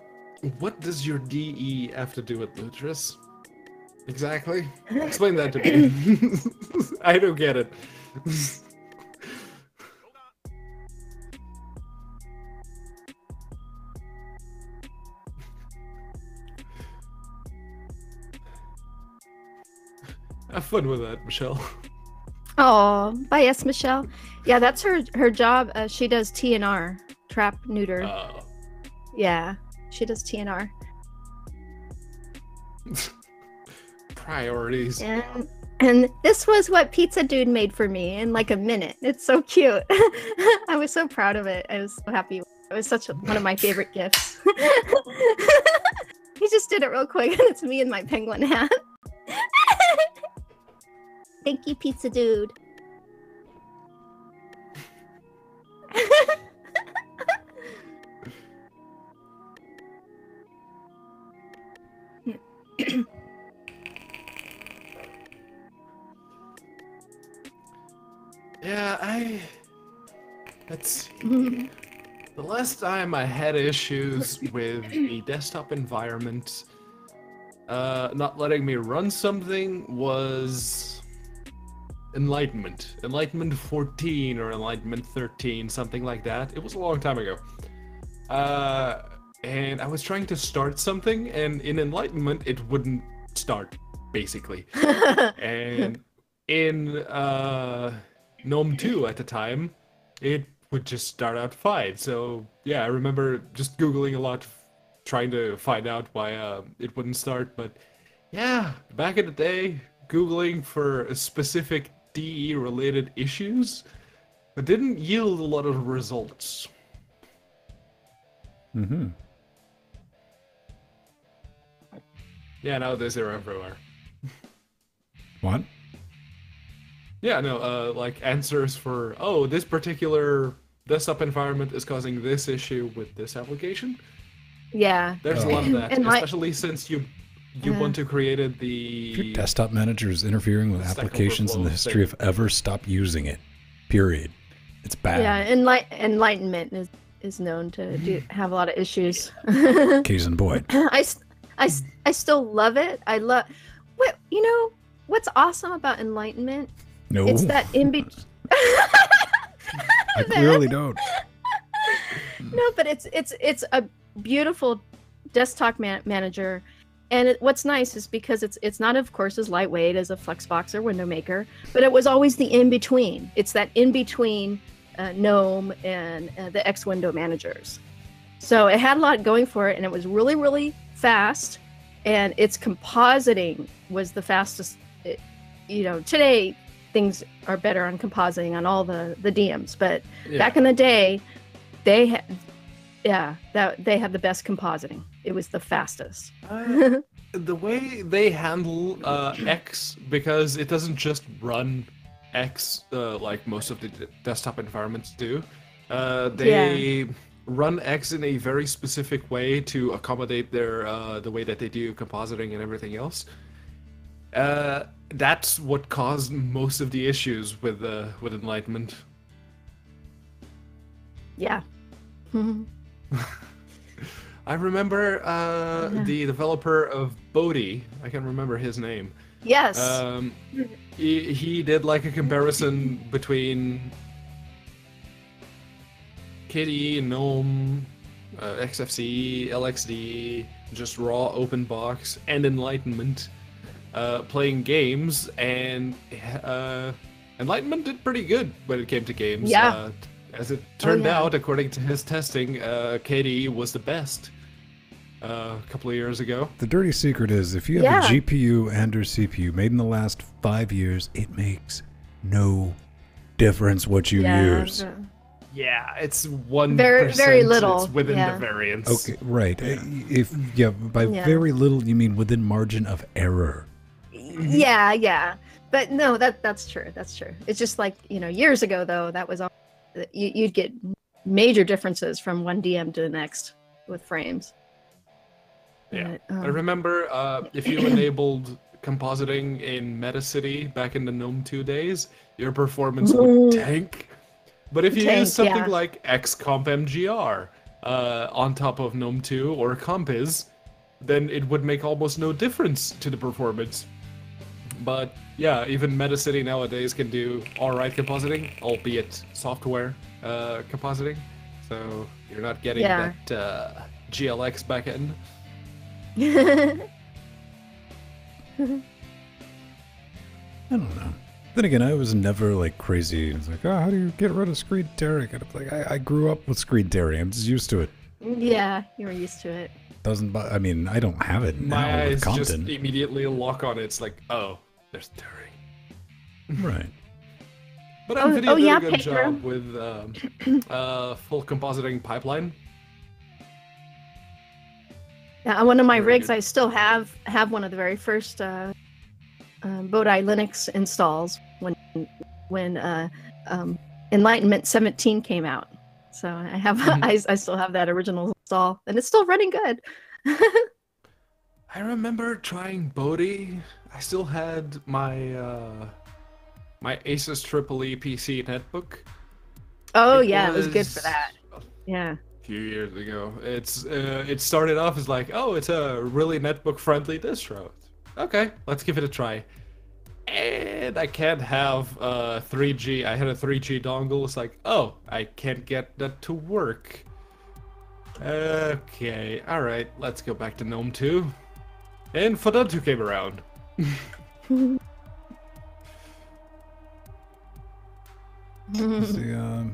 what does your DE have to do with Lutris? Exactly. Explain that to me. I don't get it. Have fun with that, Michelle. Oh, bye, yes, Michelle. Yeah, that's her job. She does TNR, trap neuter. Yeah, she does TNR. Priorities. And this was what Pizza Dude made for me in like a minute. It's so cute. I was so proud of it. I was so happy. It was one of my favorite gifts. He just did it real quick, and it's me in my penguin hat. Thank you, Pizza Dude. Yeah, let's see. The last time I had issues with the desktop environment not letting me run something was Enlightenment. Enlightenment 14 or Enlightenment 13, something like that. It was a long time ago. And I was trying to start something, and in Enlightenment, it wouldn't start, basically. And in GNOME 2 at the time, it would just start out fine. So, yeah, I remember just Googling a lot, trying to find out why it wouldn't start. But, yeah, back in the day, Googling for specific DE-related issues didn't yield a lot of results. Mm-hmm. Yeah, nowadays they're everywhere. What? Yeah, no, like answers for, oh, this particular desktop environment is causing this issue with this application. Yeah. There's a lot of that, And especially since you want to create the... If your desktop manager is interfering with Stack applications in the Overflow history of ever, stop using it. Period. It's bad. Yeah, Enlightenment is known to have a lot of issues. Case in point. I still love it. What's awesome about Enlightenment? No. It's that in between. I clearly don't. No, but it's a beautiful desktop manager, and what's nice is because it's not, of course, as lightweight as a Flexbox or Window Maker, but it was always the in between. It's that in between GNOME and the X window managers. So it had a lot going for it, and it was really, really fast, and its compositing was the fastest. Today things are better on compositing on all the DMs, but back in the day, they have the best compositing. It was the fastest. The way they handle X, because it doesn't just run X like most of the desktop environments do. They run X in a very specific way to accommodate their the way that they do compositing and everything else. That's what caused most of the issues with Enlightenment. Yeah. I remember the developer of Bodhi. I can remember his name. Yes. He did like a comparison between KDE, GNOME, XFCE, LXD, just raw open box, and Enlightenment, playing games, and Enlightenment did pretty good when it came to games. Yeah. As it turned out, according to his testing, KDE was the best a couple of years ago. The dirty secret is if you have a GPU and or CPU made in the last 5 years, it makes no difference what you use. Yeah, it's 1%. Very little. It's within the variance. Okay, right. By very little you mean within margin of error. Yeah. But no, that's true. That's true. It's just like, years ago though, that was you'd get major differences from one DM to the next with frames. Yeah, I remember if you enabled compositing in Metacity back in the GNOME 2 days, your performance would tank. But if you use something like XCompMGR on top of GNOME 2 or Compiz, then it would make almost no difference to the performance. But yeah, even Metacity nowadays can do alright compositing, albeit software compositing. So you're not getting that GLX backend. I don't know. Then again, I was never like crazy. It's like, how do you get rid of screen tearing? And it's like, I grew up with screen tearing. I'm just used to it. Yeah, you were used to it. I mean, I don't have it now. My eyes with just immediately lock on it. It's like, oh, there's tearing. Right. But NVIDIA did a good Pedro. job with full compositing pipeline. Yeah, on one of my Very rigs, good. I still have one of the very first Bodhi Linux installs when Enlightenment 17 came out. So I have I still have that original install, and it's still running good. I remember trying Bodhi. I still had my my Asus EEE PC netbook. Oh yeah, it was good for that. Yeah. Few years ago. It started off as like, oh, it's a really netbook friendly distro. Okay, let's give it a try. And I can't have 3G. I had a 3G dongle. It's like, oh, I can't get that to work. Okay, all right, let's go back to GNOME 2. And Fuduntu came around. The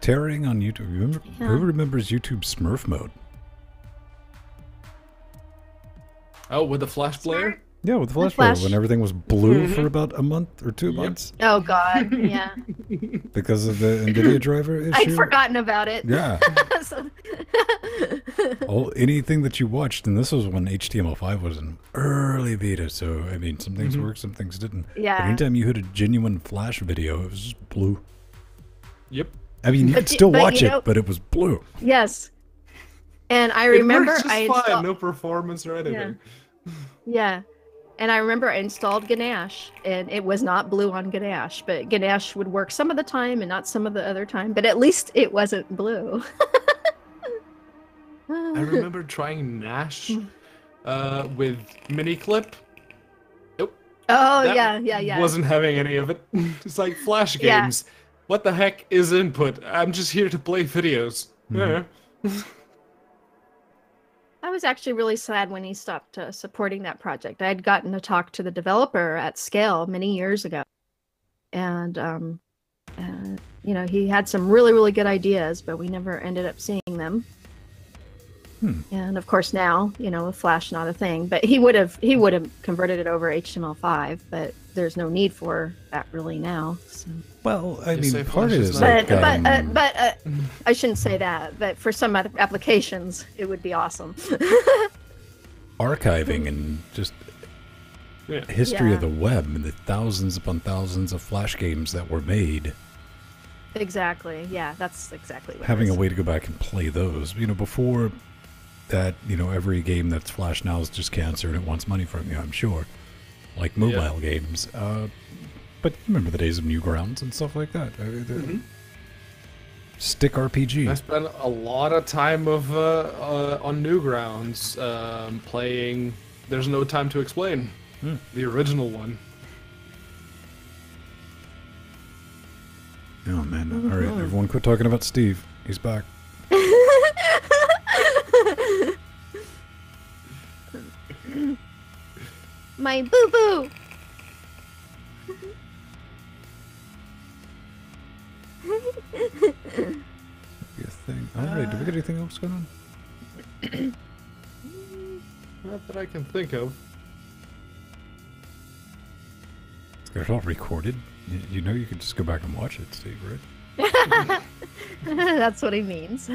tearing on YouTube. Who remembers YouTube Smurf mode? Oh, with the flash player? Yeah, with the flash player, when everything was blue for about a month or 2 months. Oh god, yeah. Because of the NVIDIA driver issue. I'd forgotten about it. Yeah. Anything that you watched, and this was when HTML5 was an early beta, so I mean, some things worked, some things didn't. Yeah. But anytime you hit a genuine flash video, it was just blue. Yep. I mean, you could still watch it, but it was blue. Yes. And I remember it works just fine, no performance or anything. Yeah. And I remember I installed Ganache, and it was not blue on Ganache, but Ganache would work some of the time and not some of the other time, but at least it wasn't blue. I remember trying Nash with Miniclip. Nope. Oh, That yeah. Wasn't having any of it. It's like Flash games. What the heck is input? I'm just here to play videos. Yeah. I was actually really sad when he stopped supporting that project. I had gotten to talk to the developer at Scale many years ago. And, he had some really, really good ideas, but we never ended up seeing them. And of course now, with Flash not a thing, but he would have converted it over HTML5, but there's no need for that really now. So. Well, I You mean, say part of Flash it is is not- like, I shouldn't say that. But for some other applications, it would be awesome. archiving and just Yeah. history of Yeah. the web and the thousands upon thousands of Flash games that were made. Exactly. Yeah, that's exactly what Having it a is. way to go back and play those. You know, before that, you know, every game that's Flash now is just cancer and it wants money from you, I'm sure. Like mobile games. But remember the days of Newgrounds and stuff like that. Stick RPG. I spent a lot of time on Newgrounds playing There's No Time to Explain, the original one. Oh, man. All right, everyone quit talking about Steve. He's back. My boo boo. Be a thing. All right, do we get anything else going on? Not that I can think of. It's got it all recorded. You know you could just go back and watch it, Steve, right? That's what he means.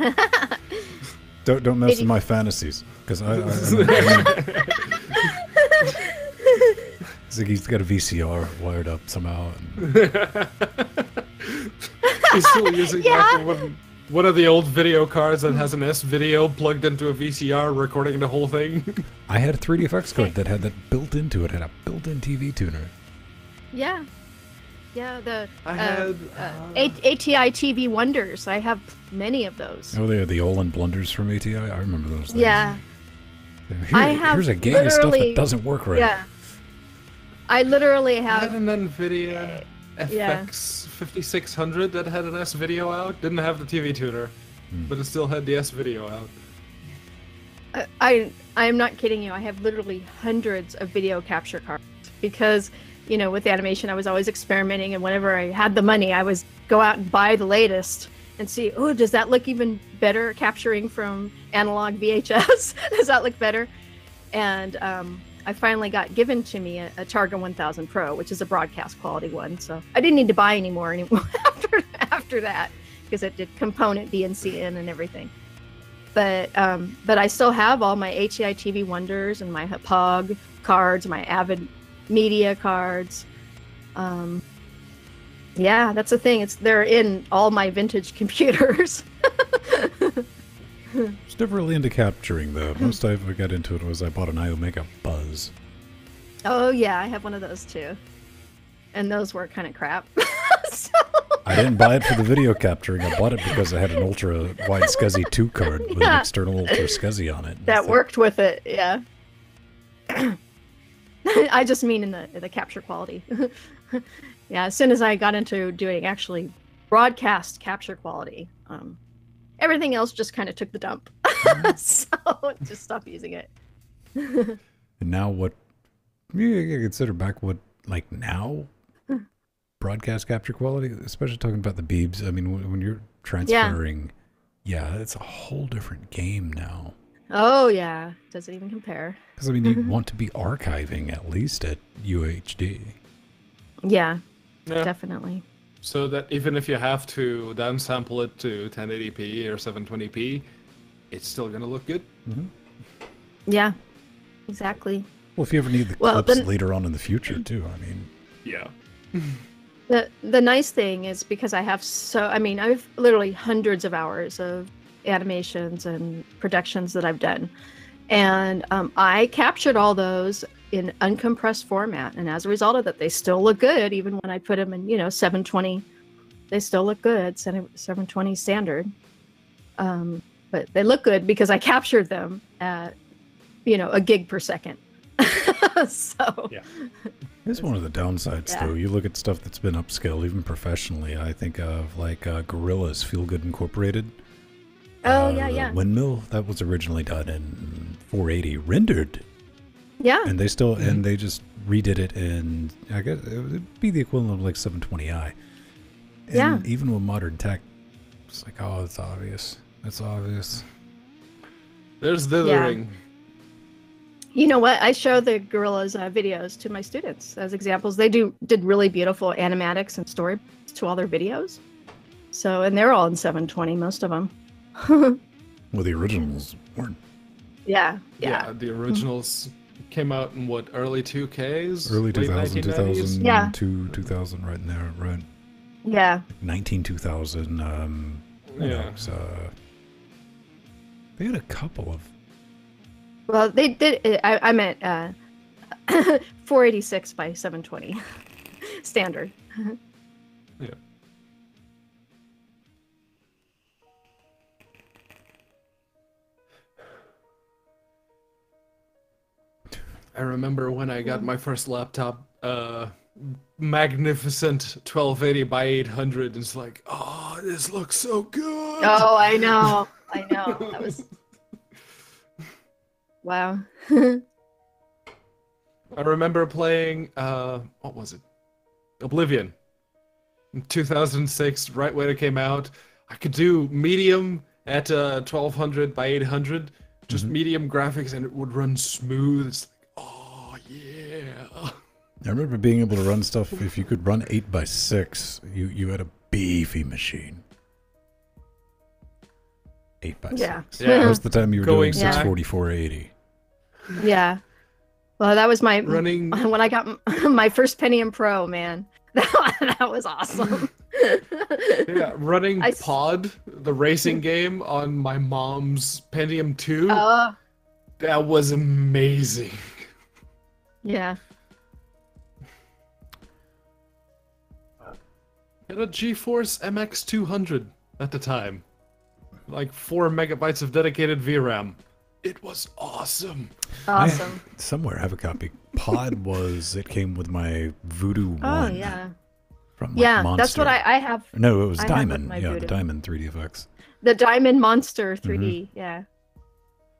Don't mess with my fantasies, because it's like he's got a VCR wired up somehow. He's still using like one of the old video cards that has an S-video plugged into a VCR recording the whole thing. I had a 3DFX card that had that built into it, had a built-in TV tuner. Yeah. Yeah, the I had ATI TV Wonders. I have many of those. Oh, they're the Olin blunders from ATI. I remember those things. Yeah. Here's a game of stuff that doesn't work right. Yeah. I literally I have. had an NVIDIA FX 5600 that had an S-video out. Didn't have the TV tuner, but it still had the S-video out. I am not kidding you. I have literally hundreds of video capture cards because, you know, with animation, I was always experimenting, and whenever I had the money, I was go out and buy the latest and see, oh, does that look even better capturing from analog VHS? Does that look better? And I finally got given to me a Targa 1000 Pro, which is a broadcast quality one. So I didn't need to buy any more after that, because it did component BNC in and everything. But I still have all my HEI TV Wonders and my POG cards, my Avid Media cards. Yeah, that's the thing. They're in all my vintage computers. Just never really into capturing, though. Most I ever got into it was I bought an iOmega Buzz. Oh yeah, I have one of those too, and those were kind of crap. So... I didn't buy it for the video capturing. I bought it because I had an ultra wide SCSI 2 card with an external ultra SCSI on it. That worked with it, yeah. I just mean in the capture quality. Yeah, as soon as I got into doing actually broadcast capture quality, everything else just kind of took the dump. So just stopped using it. And now what? You consider back what, like now? Broadcast capture quality, especially talking about the beebs. I mean, when you're transferring, yeah, it's a whole different game now. Oh yeah, doesn't even compare. Because I mean, you want to be archiving at least at UHD. Yeah, definitely. So that even if you have to downsample it to 1080p or 720p, it's still gonna look good. Mm-hmm. Yeah, exactly. Well, if you ever need the clips later on in the future too, I mean. Yeah. The nice thing is because I have I have literally hundreds of hours of animations and productions that I've done, and I captured all those in uncompressed format, and as a result of that, they still look good even when I put them in 720. They still look good, 720 standard, but they look good because I captured them at a gig per second. So yeah. It's one of the downsides, though. You look at stuff that's been upscaled, even professionally. I think of like Gorilla's Feel Good Incorporated. Oh yeah. Windmill that was originally done in 480 rendered. Yeah. And they still and they just redid it in, I guess it would be the equivalent of like 720i. And even with modern tech, it's like, oh, it's obvious. It's obvious. There's dithering. You know what? I show the gorillas videos to my students as examples. They did really beautiful animatics and story to all their videos. So, and they're all in 720, most of them. Well, the originals weren't. Yeah. The originals came out in what, early 2Ks? Early Late 2000, 1990s? 2000, right in there, right? Yeah. 2000. Yeah. They had a couple of. Well, they did. I meant 486 by 720 standard. Yeah. I remember when I got my first laptop, magnificent 1280 by 800. It's like, oh, this looks so good. Oh, I know. That was wow. I remember playing, what was it? Oblivion. In 2006, right when it came out. I could do medium at 1200 by 800, just medium graphics, and it would run smooth. It's like, oh, yeah. I remember being able to run stuff. If you could run 8x6, you had a beefy machine. 8x6. Yeah. That was the time you were doing Going back- 64480. Yeah. Well, that was my Running- when I got my first Pentium Pro, man. That was awesome. Yeah, running I- Pod, the racing game, on my mom's Pentium 2. Oh, That was amazing. yeah. I had a GeForce MX 200 at the time. Like 4 megabytes of dedicated VRAM. It was awesome. Awesome. Somewhere I have a copy. Pod it came with my Voodoo 1. Oh, yeah. From Yeah, Monster. that's what I have. No, it was I have with Diamond. my Yeah, the Voodoo. Diamond 3D effects. The Diamond Monster 3D. Yeah.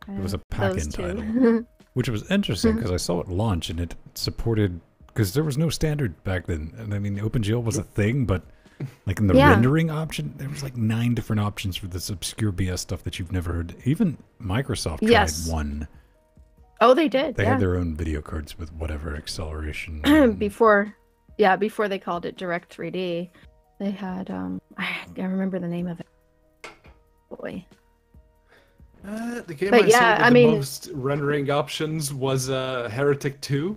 It was a Those pack-in two. title. Which was interesting because I saw it launch and it supported, because there was no standard back then. And I mean, OpenGL was a thing, but like in the Yeah. rendering option, there was like 9 different options for this obscure BS stuff that you've never heard. Even Microsoft tried Yes. one. Oh, they did. They yeah. had their own video cards with whatever acceleration. before they called it Direct 3D, they had I can't remember the name of it. Boy. The game But I yeah, saw with I the mean- most rendering options was Heretic 2,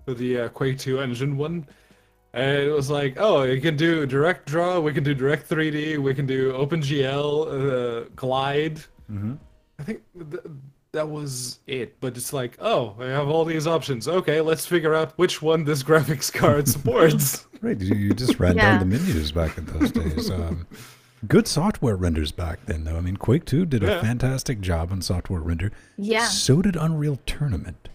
for the Quake 2 engine one. And it was like, oh, you can do Direct Draw, we can do Direct 3D, we can do OpenGL, Glide. Mhm. I think that was it. But it's like, oh, I have all these options. Okay, let's figure out which one this graphics card supports. Right, you just ran Yeah. down the menus back in those days. Good software renders back then, though. I mean, Quake 2 did a Yeah. fantastic job on software render. Yeah. So did Unreal Tournament.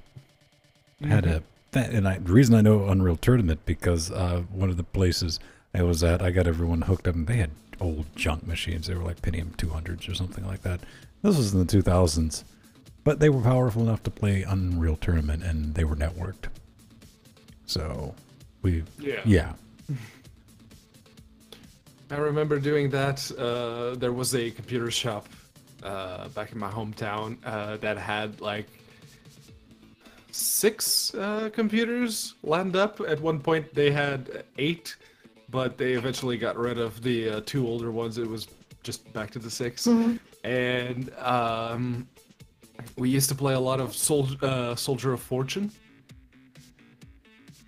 Had the reason I know Unreal Tournament because one of the places I was at, I got everyone hooked up, and they had old junk machines. They were like Pentium 200s or something like that. This was in the 2000s, but they were powerful enough to play Unreal Tournament, and they were networked. So yeah. I remember doing that. There was a computer shop back in my hometown that had like 6 computers lined up. At one point they had 8, but they eventually got rid of the 2 older ones. It was just back to the 6. And we used to play a lot of Soldier of Fortune.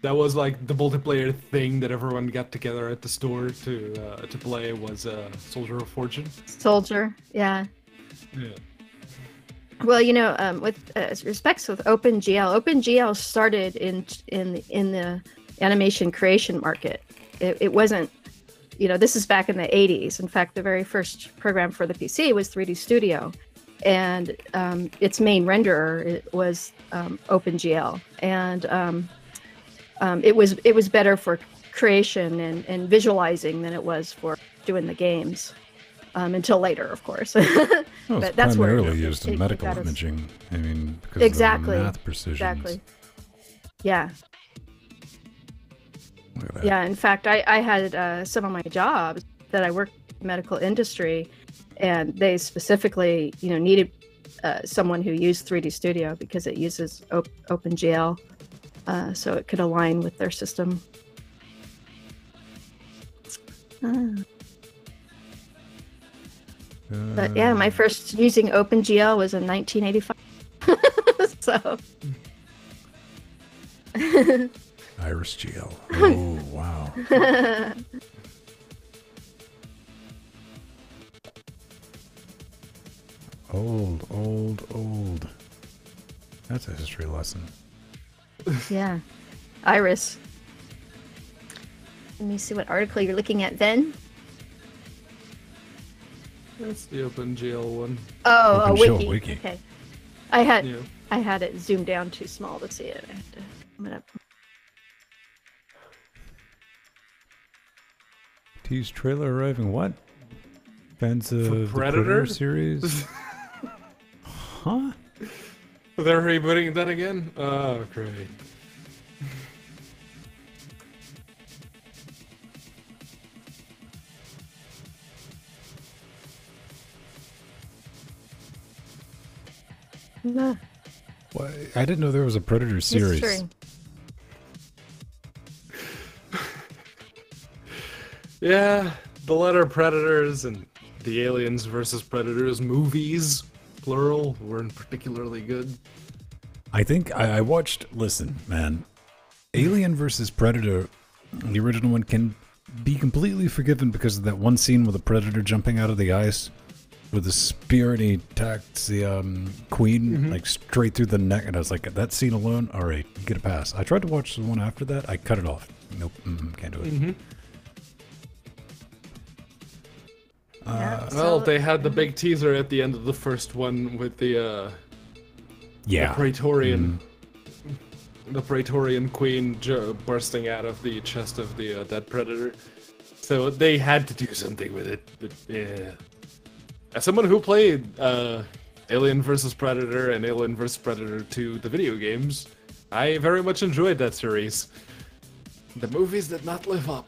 That was like the multiplayer thing that everyone got together at the store to play was Soldier of Fortune. Soldier. Yeah. Yeah. Well, you know, with respects with OpenGL started in the animation creation market. It wasn't, you know, this is back in the 80s. In fact, the very first program for the PC was 3D Studio, and its main renderer was OpenGL, and it was better for creation and visualizing than it was for doing the games. Until later, of course. Well, it's But that's where primarily used in it medical got its- imaging. I mean, because Exactly. of the math precision. Exactly. Yeah. Look at that. Yeah, in fact, I had some of my jobs that I worked in the medical industry, and they specifically, you know, needed someone who used 3D Studio because it uses OpenGL, so it could align with their system. But yeah, my first using OpenGL was in 1985. So. Iris GL. Oh, wow. Old. That's a history lesson. Yeah. Iris. Let me see what article you're looking at, Venn. That's the OpenGL one. Oh, a OpenGL wiki. Okay. I had it zoomed down too small to see it. I have to sum it up. Tease trailer arriving. What? Fans of the Predator? Predator series? Huh? They're rebooting that again? Oh, great. No. What? I didn't know there was a Predator series. Mystery. Yeah, the letter Predators and the Aliens versus Predators movies, plural, weren't particularly good. I think I watched. Listen, man, Alien versus Predator, the original one, can be completely forgiven because of that one scene with the Predator jumping out of the ice with the spear and he attacks the queen like straight through the neck, and I was like, that scene alone, all right, get a pass. I tried to watch the one after that, I cut it off. Nope, can't do it. Well, they had the big teaser at the end of the first one with the Praetorian, the Praetorian queen bursting out of the chest of the dead Predator. So they had to do something with it. But yeah, as someone who played Alien vs Predator and Alien vs Predator 2, the video games, I very much enjoyed that series. The movies did not live up.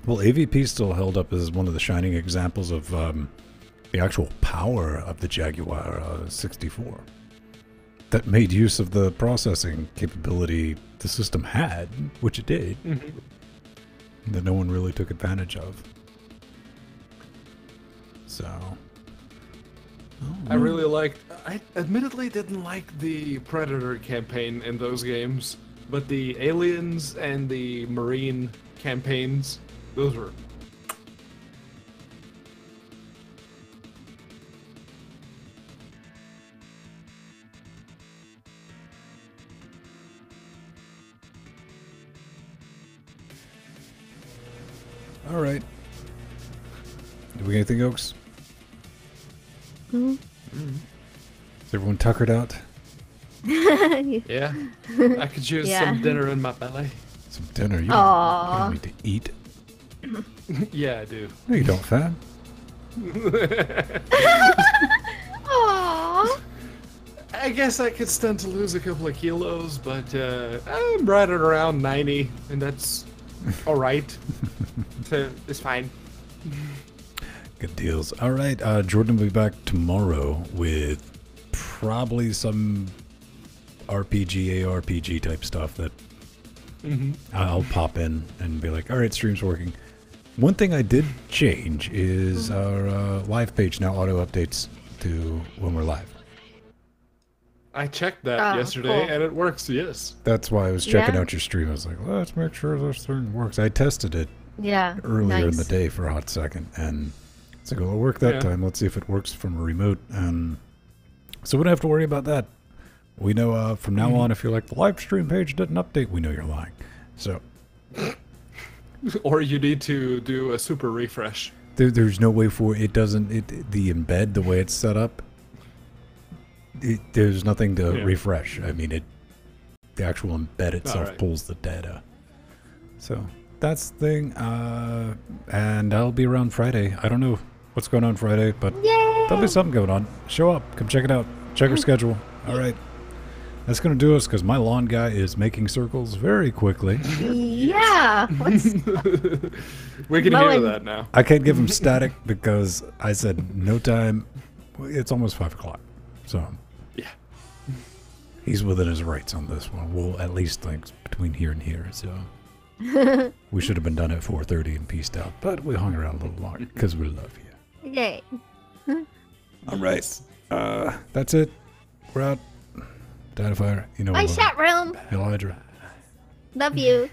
Well, AVP still held up as one of the shining examples of the actual power of the Jaguar 64 that made use of the processing capability the system had, which it did, that no one really took advantage of. So, I really liked. I admittedly didn't like the Predator campaign in those games, but the Aliens and the Marine campaigns, those were. all right. Do we get anything else? Is everyone tuckered out? Yeah, I could use some dinner in my belly. Some dinner? You don't need to eat. Yeah, I do. No, you don't, fam. Aww. I guess I could stand to lose a couple of kilos, but I'm right at around 90, and that's all right. So it's fine. Good deals. All right, Jordan will be back tomorrow with probably some RPG, ARPG type stuff that I'll pop in and be like, all right, stream's working. One thing I did change is our live page now auto updates to when we're live. I checked that yesterday, and it works, yes. That's why I was checking out your stream. I was like, let's make sure this thing works. I tested it earlier in the day for a hot second, and it's like, it'll work that time. Let's see if it works from a remote. And so we don't have to worry about that. We know from now on, if you're like, the live stream page didn't update, we know you're lying. So, or you need to do a super refresh. There's no way for it. Doesn't the embed the way it's set up? There's nothing to refresh. I mean, the actual embed itself pulls the data. So that's the thing. And I'll be around Friday. I don't know what's going on Friday, but there'll be something going on. Show up. Come check it out. Check our schedule. All right. That's going to do us because my lawn guy is making circles very quickly. Yeah. We can hear that now. I can't give him static because I said no time. It's almost 5 o'clock. So Yeah. he's within his rights on this one. We'll at least think between here and here. So we should have been done at 4:30 and pieced out. But we hung around a little longer because we love you. Yay. All right. That's it. We're out. Data fire. You know My what? chat room. Elijah. Love you.